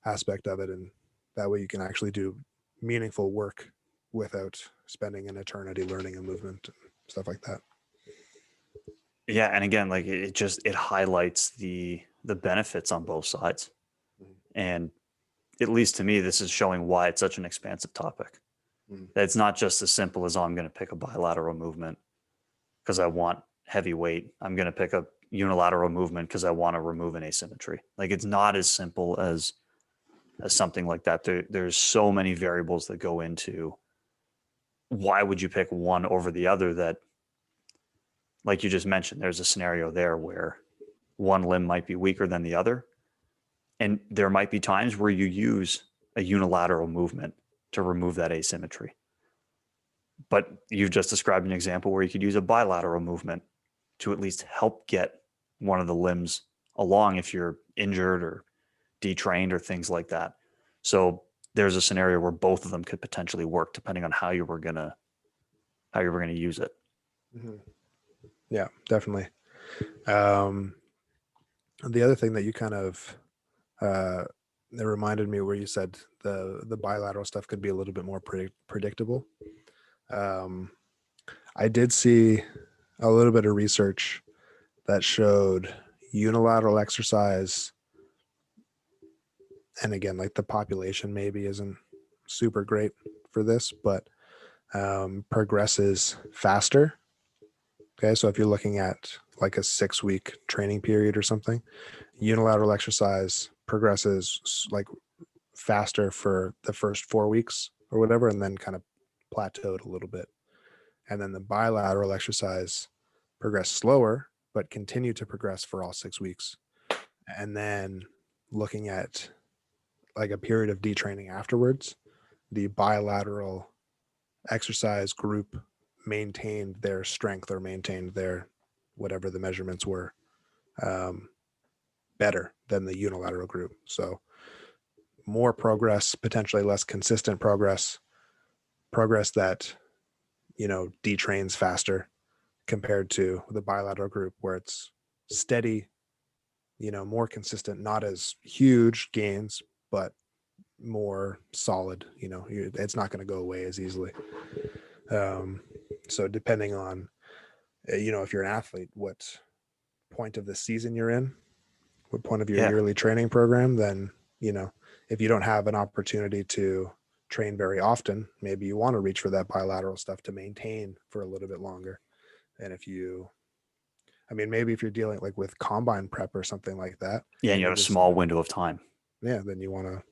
aspect of it, and that way you can actually do meaningful work without spending an eternity learning a movement and stuff like that. Yeah, and again, like it highlights the benefits on both sides. And at least to me, this is showing why it's such an expansive topic. Mhm. That it's not just as simple as, oh, I'm going to pick a bilateral movement because I want heavy weight. I'm going to pick a unilateral movement because I want to remove an asymmetry. Like it's not as simple as something like that. There's so many variables that go into why would you pick one over the other. That, like you just mentioned, there's a scenario there where one limb might be weaker than the other, and there might be times where you use a unilateral movement to remove that asymmetry. But you've just described an example where you could use a bilateral movement to at least help get one of the limbs along if you're injured or detrained or things like that. So there's a scenario where both of them could potentially work depending on how you were gonna use it. Mhm. Yeah, definitely. Um, the other thing that you kind of uh, it reminded me where you said the bilateral stuff could be a little bit more predictable. Um, I did see a little bit of research that showed unilateral exercise, and again, like the population maybe isn't super great for this, but progresses faster. Okay, so if you're looking at like a 6 week training period or something, unilateral exercise progresses like faster for the first 4 weeks or whatever, and then kind of plateaued a little bit. And then the bilateral exercise progressed slower, but continued to progress for all 6 weeks. And then looking at like a period of detraining afterwards, the bilateral exercise group maintained their strength or maintained their whatever the measurements were um, better than the unilateral group. So more progress, potentially less consistent progress, progress that, detrains faster compared to the bilateral group where it's steady, more consistent, not as huge gains, but more solid. It's not going to go away as easily. Um, so depending on, if you're an athlete, what point of the season you're in, what point of your Yeah. yearly training program, then, if you don't have an opportunity to train very often, maybe you want to reach for that bilateral stuff to maintain for a little bit longer. And maybe if you're dealing like with combine prep or something like that, Yeah. And and you you're have a just, small window of time. yeah, then you want to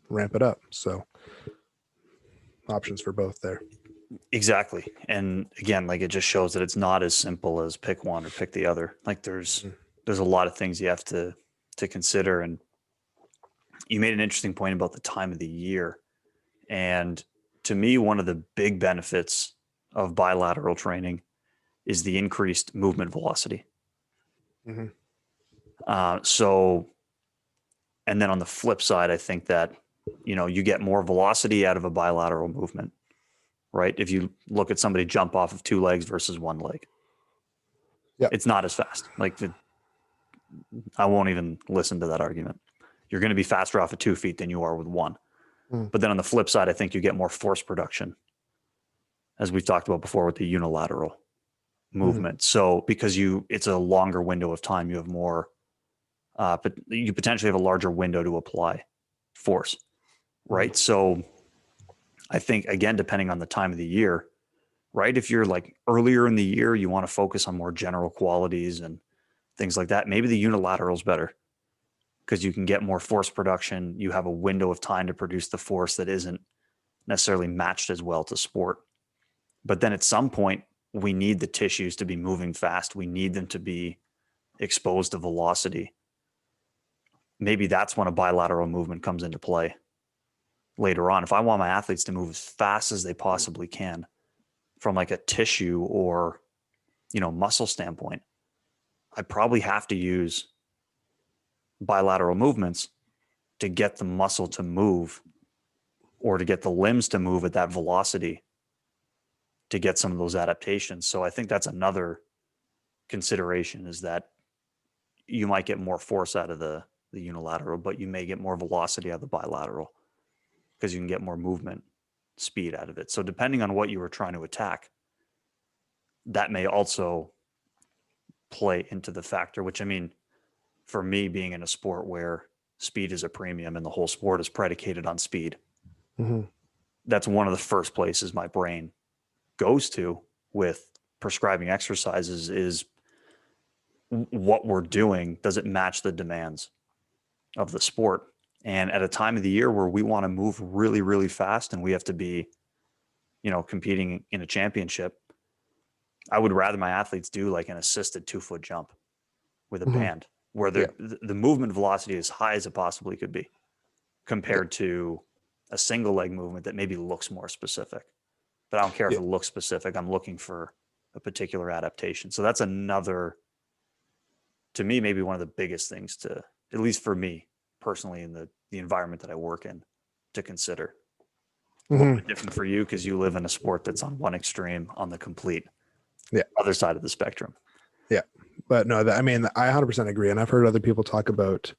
ramp it up. So options for both there. Exactly. And again, like it just shows that it's not as simple as pick one or pick the other. Like there's a lot of things you have to consider. And you made an interesting point about the time of the year. And to me, one of the big benefits of bilateral training is the increased movement velocity. Mm-hmm. So, and then on the flip side, I think that, you get more velocity out of a bilateral movement, right? If you look at somebody jump off of two legs versus one leg, Yeah. it's not as fast. I won't even listen to that argument. You're going to be faster off of 2 feet than you are with one. Mm. But then on the flip side, I think you get more force production, as we've talked about before with the unilateral Mm-hmm. movement. So because it's a longer window of time, you have more, but you potentially have a larger window to apply force, right? Mm-hmm. So I think again, depending on the time of the year, right? If you're like earlier in the year, you want to focus on more general qualities and things like that. Maybe the unilateral is better because you can get more force production. You have a window of time to produce the force that isn't necessarily matched as well to sport. But then at some point, we need the tissues to be moving fast. We need them to be exposed to velocity. Maybe that's when a bilateral movement comes into play later on. If I want my athletes to move as fast as they possibly can from like a tissue or, muscle standpoint, I probably have to use bilateral movements to get the muscle to move or to get the limbs to move at that velocity to get some of those adaptations. So I think that's another consideration, is that you might get more force out of the unilateral, but you may get more velocity out of the bilateral because you can get more movement speed out of it. So depending on what you were trying to attack, that may also play into the factor, which for me, being in a sport where speed is a premium and the whole sport is predicated on speed, Mm-hmm. that's one of the first places my brain goes to with prescribing exercises is what we're doing. Does it match the demands of the sport? And at a time of the year where we want to move really, really fast and we have to be, competing in a championship, I would rather my athletes do like an assisted 2 foot jump with a Mm-hmm. band where Yeah. the movement velocity is as high as it possibly could be Yeah. compared to a single leg movement that maybe looks more specific. But I don't care if Yeah. it looks specific. I'm looking for a particular adaptation. So that's another, to me, maybe one of the biggest things to, at least for me personally, in the environment that I work in, to consider. A little Mm-hmm. bit different for you because you live in a sport that's on one extreme, on the complete Yeah. other side of the spectrum. Yeah. But no, I mean, I 100% agree. And I've heard other people talk about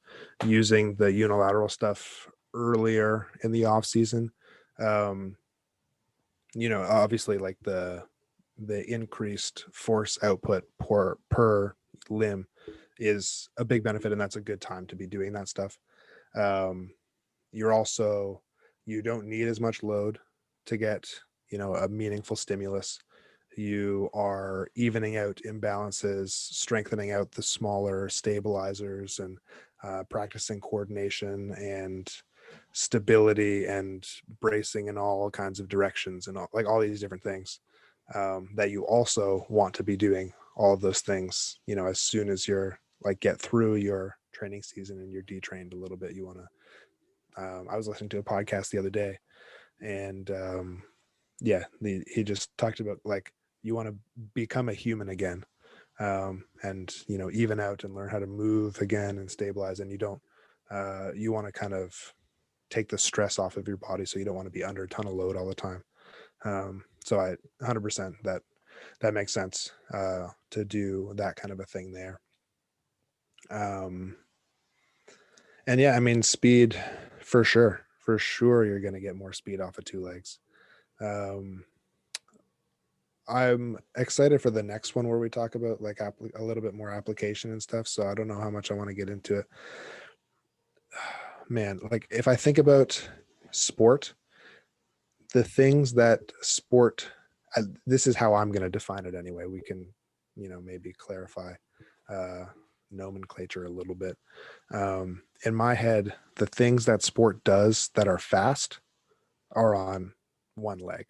using the unilateral stuff earlier in the off season. Um, obviously like the increased force output per limb is a big benefit, and that's a good time to be doing that stuff. Um, you're also, you don't need as much load to get, a meaningful stimulus. You are evening out imbalances, strengthening out the smaller stabilizers, and practicing coordination and stability and bracing in all kinds of directions, and all these different things that you also want to be doing all of those things, as soon as you're like get through your training season and you're detrained a little bit. You want to, I was listening to a podcast the other day, and yeah, he just talked about like you want to become a human again, and even out and learn how to move again and stabilize. And you don't, you want to kind of take the stress off of your body, so you don't want to be under a ton of load all the time. So I 100% that makes sense to do that kind of a thing there. Um, and yeah, I mean, speed for sure, you're going to get more speed off of two legs. Um, I'm excited for the next one where we talk about like a little bit more application and stuff. So I don't know how much I want to get into it. Man, like if I think about sport, the things that sport, this is how I'm going to define it anyway. We can, maybe clarify uh, nomenclature a little bit. In my head, the things that sport does that are fast are on one leg.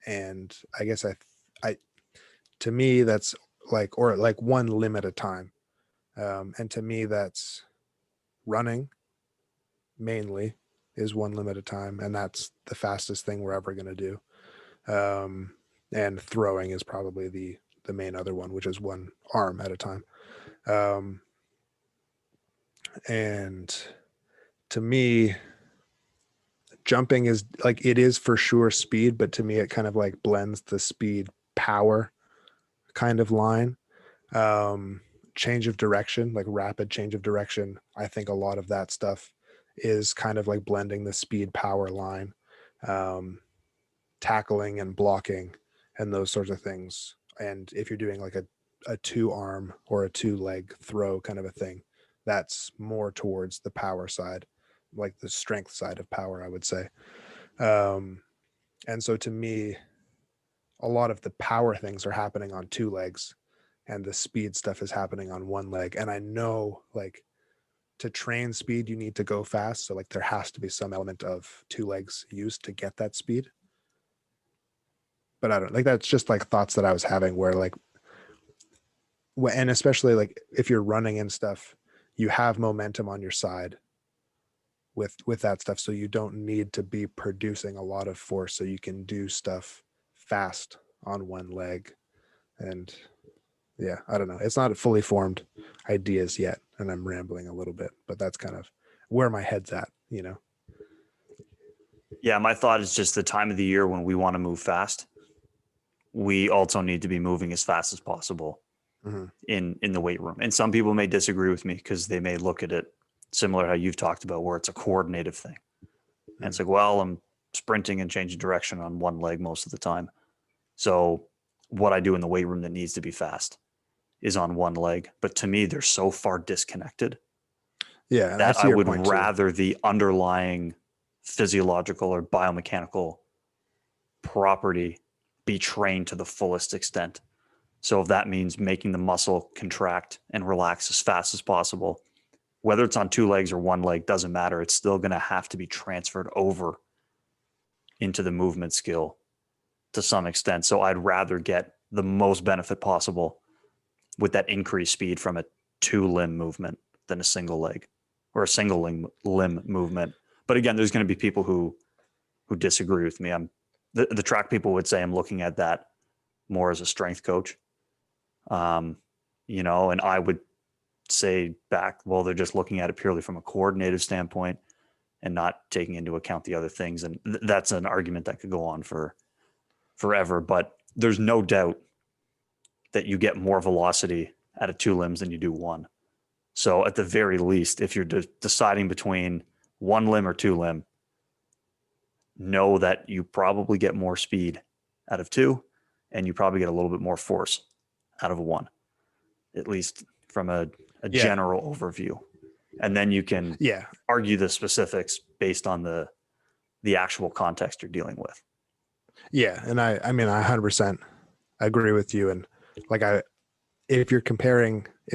And I guess I, to me, that's like, or like one limb at a time. And to me, that's running mainly is one limb at a time. And that's the fastest thing we're ever going to do. And throwing is probably the main other one, which is one arm at a time. Um, and to me, jumping is like, it is for sure speed, but to me it kind of like blends the speed power kind of line. um Change of direction, like rapid change of direction, I think a lot of that stuff is kind of like blending the speed power line. um Tackling and blocking and those sorts of things. And if you're doing like a two arm or a two leg throw kind of a thing, that's more towards the power side, like the strength side of power, I would say. um and so to me, a lot of the power things are happening on two legs, and the speed stuff is happening on one leg. And I know like to train speed, you need to go fast. So like there has to be some element of two legs used to get that speed. But I don't like, that's just like thoughts that I was having where like, and especially like if you're running and stuff, you have momentum on your side with that stuff. So you don't need to be producing a lot of force. So you can do stuff fast on one leg. And yeah, I don't know. It's not fully formed ideas yet, and I'm rambling a little bit, but that's kind of where my head's at. Yeah, my thought is just the time of the year when we want to move fast, we also need to be moving as fast as possible Mm-hmm. in the weight room. And some people may disagree with me because they may look at it similar to how you've talked about, where it's a coordinative thing. And it's like, well, I'm sprinting and changing direction on one leg most of the time. So what I do in the weight room that needs to be fast is on one leg. But to me, they're so far disconnected Yeah, and I that see I your would point too. rather the underlying physiological or biomechanical property be trained to the fullest extent. So if that means making the muscle contract and relax as fast as possible, whether it's on two legs or one leg, doesn't matter. It's still going to have to be transferred over into the movement skill to some extent. So I'd rather get the most benefit possible with that increased speed from a two limb movement than a single leg or a single limb movement. But again, there's going to be people who disagree with me. The track people would say I'm looking at that more as a strength coach. And I would say back, well, they're just looking at it purely from a coordinative standpoint and not taking into account the other things. And that's an argument that could go on for forever. But there's no doubt that you get more velocity out of 2 limbs than you do 1. So at the very least, if you're deciding between 1 limb or 2 limb, know that you probably get more speed out of 2, and you probably get a little bit more force out of 1, at least from a Yeah. general overview. And then you can Yeah. argue the specifics based on the actual context you're dealing with. Yeah. And I mean, I 100% agree with you. And like, if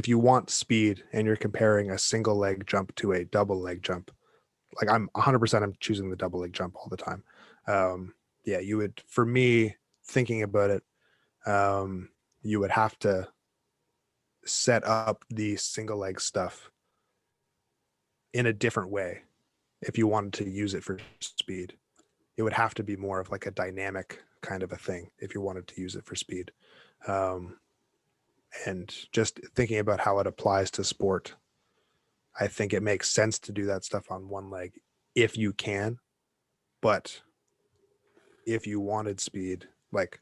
you want speed and you're comparing a single leg jump to a double leg jump, like I'm 100%, I'm choosing the double leg jump all the time. Yeah, you would, for me, thinking about it, you would have to set up the single leg stuff in a different way if you wanted to use it for speed. It would have to be more of like a dynamic kind of a thing if you wanted to use it for speed. And just thinking about how it applies to sport, I think it makes sense to do that stuff on one leg if you can. But if you wanted speed, like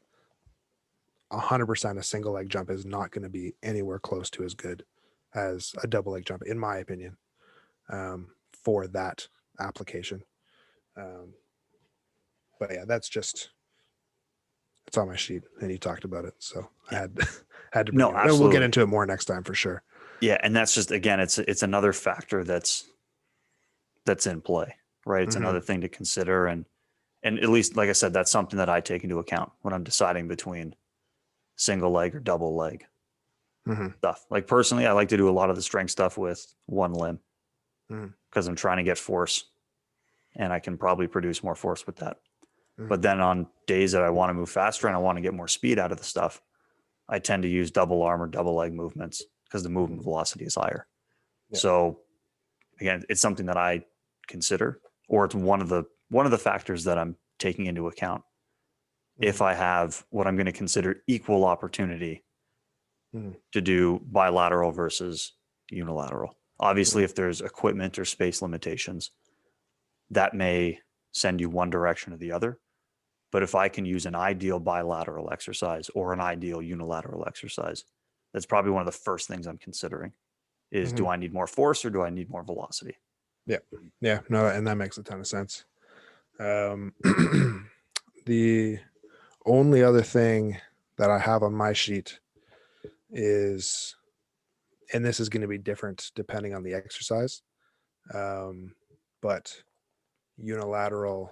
100% a single leg jump is not going to be anywhere close to as good as a double leg jump, in my opinion, for that application. But yeah, it's on my sheet, and you talked about it, so I had to bring it up. And we'll get into it more next time for sure. Yeah, and that's just, again, it's another factor that's in play, right? It's another thing to consider, and at least, like I said, that's something that I take into account when I'm deciding between single leg or double leg stuff. Like personally, I like to do a lot of the strength stuff with 1 limb because I'm trying to get force, and I can probably produce more force with that. But then on days that I want to move faster and I want to get more speed out of the stuff, I tend to use double arm or double leg movements because the movement velocity is higher. Yeah. So again, it's something that I consider, or it's one of the factors that I'm taking into account if I have what I'm going to consider equal opportunity to do bilateral versus unilateral. Obviously, if there's equipment or space limitations, that may send you one direction or the other. But if I can use an ideal bilateral exercise or an ideal unilateral exercise, that's probably one of the first things I'm considering is, do I need more force or do I need more velocity? Yeah. Yeah. No, and that makes a ton of sense. The only other thing that I have on my sheet is, and this is going to be different depending on the exercise, but unilateral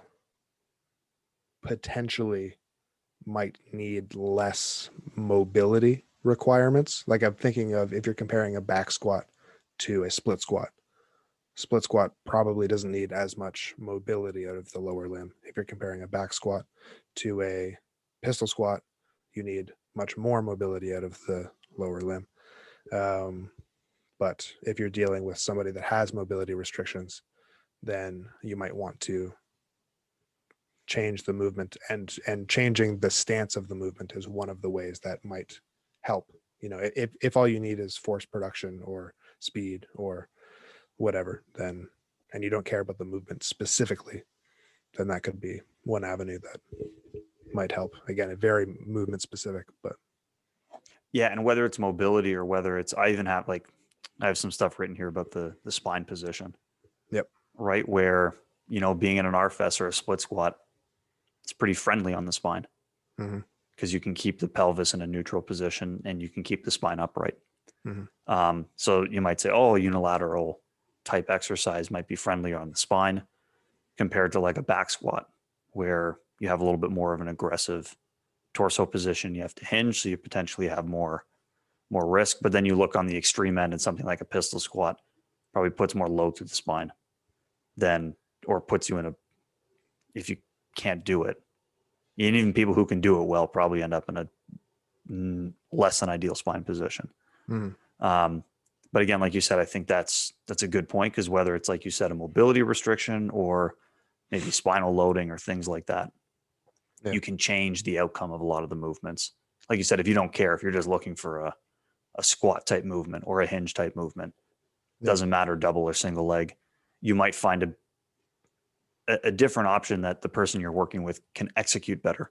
potentially might need less mobility requirements. Like I'm thinking of, if you're comparing a back squat to a split squat probably doesn't need as much mobility out of the lower limb. If you're comparing a back squat to a pistol squat, you need much more mobility out of the lower limb. But if you're dealing with somebody that has mobility restrictions, then you might want to change the movement, and changing the stance of the movement is one of the ways that might help. If all you need is force production or speed or whatever, then, and you don't care about the movement specifically, then that could be one avenue that might help. Again, very movement specific, but yeah. And whether it's mobility or whether it's, I have some stuff written here about the spine position. Yep. Right. Where, being in an RFS or a split squat, it's pretty friendly on the spine because you can keep the pelvis in a neutral position and you can keep the spine upright. So you might say, oh, a unilateral type exercise might be friendlier on the spine compared to like a back squat where you have a little bit more of an aggressive torso position. You have to hinge, so you potentially have more risk. But then you look on the extreme end, and something like a pistol squat probably puts more load through the spine or puts you in a, if you can't do it, and even people who can do it well probably end up in a less than ideal spine position. But again, like you said, I think that's a good point, because whether it's, like you said, a mobility restriction or maybe spinal loading or things like that, you can change the outcome of a lot of the movements. Like you said, if you don't care, if you're just looking for a squat type movement or a hinge type movement, doesn't matter double or single leg, you might find a different option that the person you're working with can execute better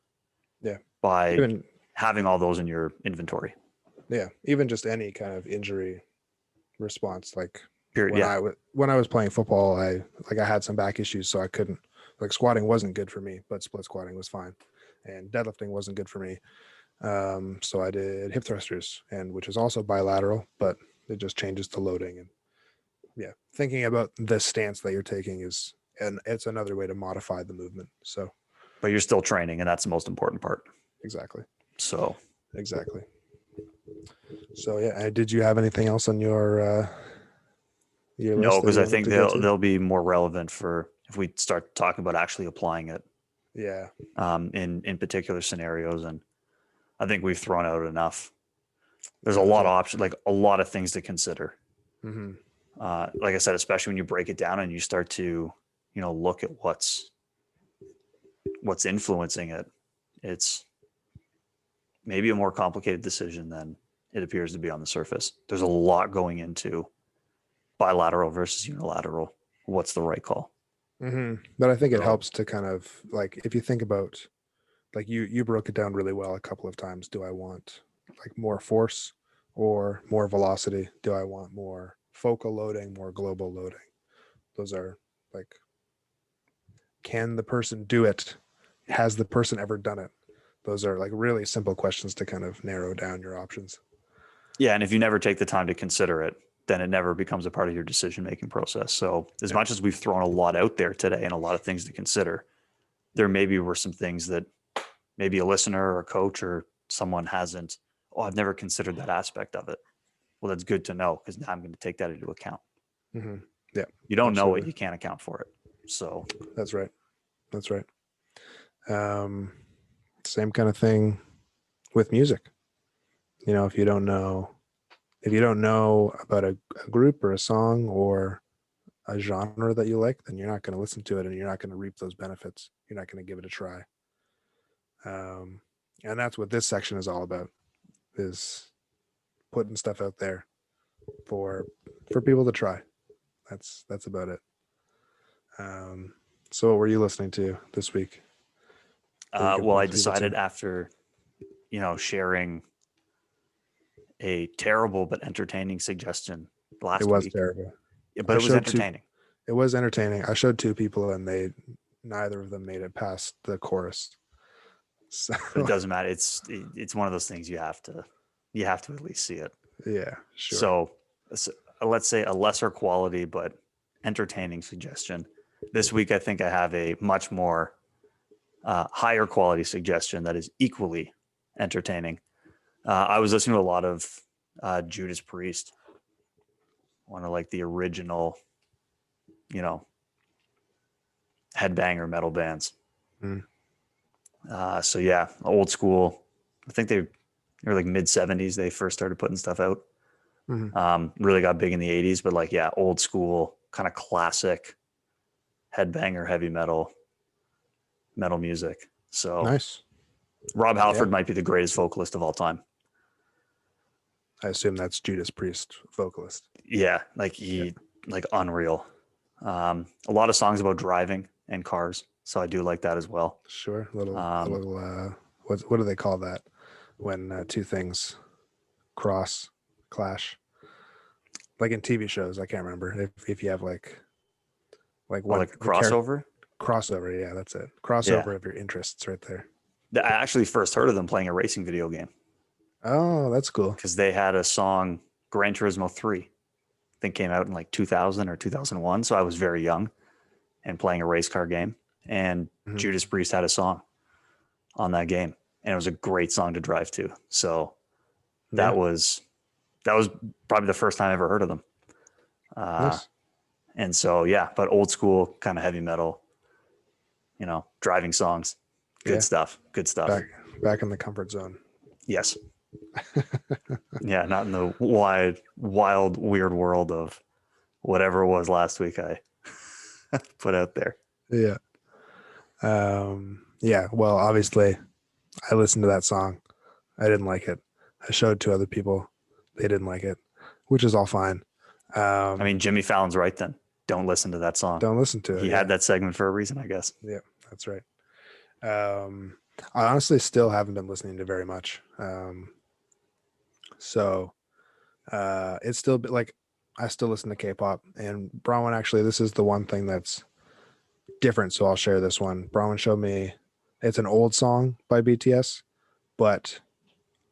by having all those in your inventory. Yeah, even just any kind of injury response. Like Period. when Yeah. when I was playing football, I had some back issues, so I couldn't, like, squatting wasn't good for me, but split squatting was fine, and deadlifting wasn't good for me. So I did hip thrusters, and which is also bilateral, but it just changes the loading. And yeah, thinking about the stance that you're taking is, and it's another way to modify the movement. So But you're still training, and that's the most important part. exactly, So exactly. So yeah, did you have anything else on your no, list that because you I wanted think to get to? they'll be more relevant for if we start talking about actually applying it Yeah. in particular scenarios. And I think we've thrown out enough. There's a No, lot of yeah. options, like a lot of things to consider. Hmm. Like I said, especially when you break it down and you start to, look at what's influencing it. It's maybe a more complicated decision than it appears to be on the surface. There's a lot going into bilateral versus unilateral. What's the right call? But I think it So helps to kind of, like, if you think about, like, you broke it down really well a couple of times. Do I want, like, more force or more velocity? Do I want more focal loading, more global loading? Those are, like, can the person do it? Has the person ever done it? Those are, like, really simple questions to kind of narrow down your options. yeah, and if you never take the time to consider it, then it never becomes a part of your decision making process. So as Yeah. much as we've thrown a lot out there today and a lot of things to consider, there maybe were some things that maybe a listener or a coach or someone hasn't. Oh, I've never considered that aspect of it. Well, that's good to know because now I'm going to take that into account. Hmm. Yeah, You don't know it, absolutely. you can't account for it. So That's right. That's right. Um, Same kind of thing with music. If you don't know about a group or a song or a genre that you like, then you're not going to listen to it, and you're not going to reap those benefits. You're not going to give it a try. Um, and that's what this section is all about, is putting stuff out there for people to try. That's about it. Um, so what were you listening to this week that you could well, I point people decided to? after, sharing a terrible but entertaining suggestion It last was week. terrible. Yeah, but I it was showed two. entertaining. It was entertaining. I showed two people, and neither of them made it past the chorus. So But it doesn't matter. It's one of those things you have to at least see it. yeah, sure. So let's say a lesser quality but entertaining suggestion. This week, I think I have a much more higher quality suggestion that is equally entertaining. I was listening to a lot of Judas Priest, one of like the original, you know, headbanger metal bands. Mm. So yeah, old school. I think they were like mid 70s. They first started putting stuff out. Mhm. Really got big in the 80s, but like, yeah, old school kind of classic headbanger heavy metal music. So Nice. Rob Yeah, Halford might be the greatest vocalist of all time. I assume that's Judas Priest vocalist. Yeah, Yeah, like unreal. A lot of songs about driving and cars, so I do like that as well. sure. A Um, little. What do they call that when two things clash? Like in TV shows, I can't remember if you have like I one like a the character crossover. crossover. Yeah, that's it. Yeah, Crossover of your interests, right there. I actually first heard of them playing a racing video game Oh, that's cool. because they had a song Gran Turismo 3. I think came out in like 2000 or 2001, so I was very young and playing a race car game. And Mhm. Judas Priest had a song on that game, and it was a great song to drive to. So that Yeah, was that was probably the first time I ever heard of them. Uh, nice. and so yeah, but old school kind of heavy metal, driving songs, good Yeah, stuff, good stuff. back back in the comfort zone. Yes, yeah, not in the wild, weird world of whatever it was last week I put out there. Yeah. Yeah. Well, obviously, I listened to that song. I didn't like it. I showed it to other people. They didn't like it, which is all fine. I mean, Jimmy Fallon's right then. Don't listen to that song. Don't listen to He it. had Yeah. that segment for a reason, I guess. Yeah. That's right. I honestly still haven't been listening to very much. So it's still like I still listen to K-pop, and Bronwyn, actually, this is the one thing that's different. So I'll share this one. Bronwyn showed me, it's an old song by BTS, but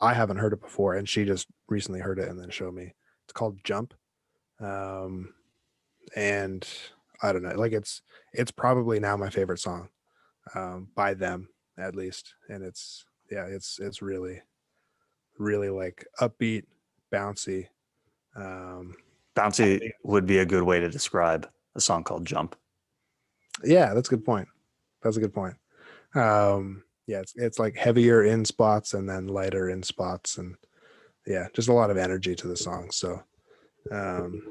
I haven't heard it before, and she just recently heard it and then showed me. It's called Jump. And I don't know, like it's probably now my favorite song, by them at least. And it's really, really like upbeat, bouncy. Um, Bouncy would be a good way to describe a song called Jump. yeah, that's a good point. That's a good point. Yeah, it's like heavier in spots and then lighter in spots, and yeah, just a lot of energy to the song. So um,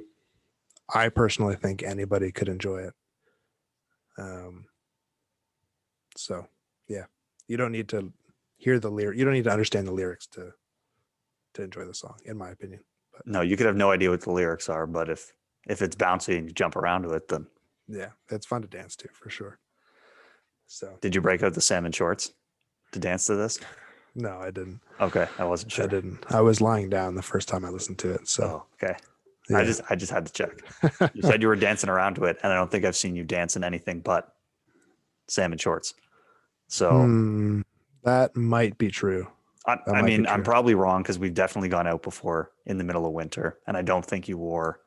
I personally think anybody could enjoy it. Um, so yeah, you don't need to hear the lyric. You don't need to understand the lyrics to enjoy the song, in my opinion. But No, you could have no idea what the lyrics are, but if it's bouncy and you jump around to it, then yeah, it's fun to dance to for sure. So did you break out the salmon shorts to dance to this? no, I didn't. Okay, I wasn't I sure. didn't. I was lying down the first time I listened to it. So Oh, okay. yeah. I just had to check. You said you were dancing around to it, and I don't think I've seen you dance in anything but salmon shorts. So That might be true. That I might be mean, I'm true. probably wrong because we've definitely gone out before in the middle of winter, and I don't think you wore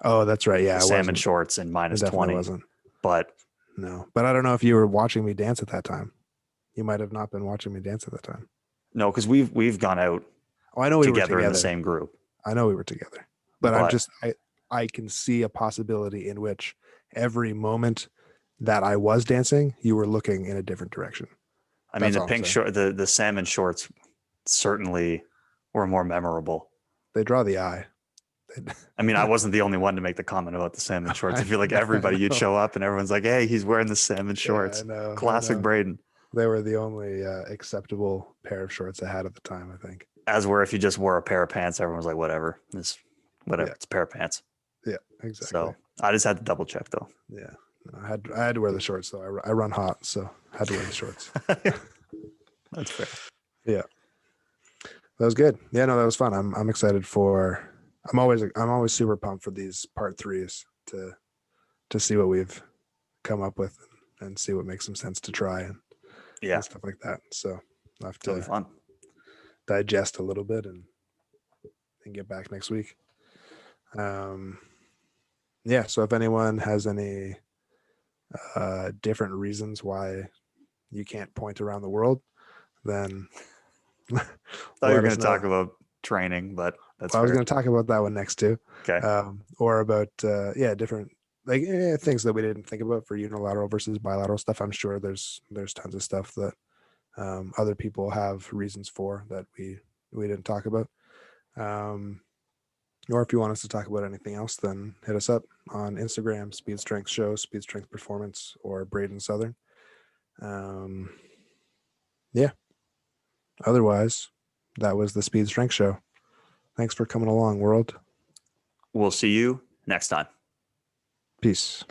Oh, that's right. Yeah, the I salmon wasn't. shorts in It minus definitely 20. wasn't. But No, but I don't know if you were watching me dance at that time. You might have not been watching me dance at that time. no, because we've gone out Oh, I know we were together in the together. same group. I know we were together, but I'm But just I can see a possibility in which every moment that I was dancing, you were looking in a different direction. I mean, That's the all I'm pink saying. short, the salmon shorts certainly were more memorable. They draw the eye. I mean, I wasn't the only one to make the comment about the salmon shorts. I feel like everybody, you'd know. show up and everyone's like, "Hey, he's wearing the salmon Yeah, I shorts." know. I Classic know. Braden. They were the only acceptable pair of shorts I had at the time, I think. As where if you just wore a pair of pants, everyone's like, "Whatever, whatever. Yeah. It's a pair of pants." Yeah, exactly. So I just had to double check though. Yeah. I had to wear the shorts though. I run hot, so I had to wear the shorts. That's fair. Yeah. That was good. Yeah, no, that was fun. I'm excited for I'm always super pumped for these part threes to see what we've come up with and see what makes some sense to try Yeah, and stuff like that. So I'll have it'll be to fun. digest a little bit and get back next week. Yeah, so if anyone has any different reasons why you can't point around the world, then Thought you were let going us to talk know. about training, but that's Well, I was fair. going to talk about that one next too, Okay. or about different like things that we didn't think about for unilateral versus bilateral stuff. I'm sure there's tons of stuff that other people have reasons for that we didn't talk about. Or if you want us to talk about anything else, then hit us up on Instagram, Speed Strength Show, Speed Strength Performance, or Braden Southern. Yeah. Otherwise, that was the Speed Strength Show. Thanks for coming along, world. We'll see you next time. Peace.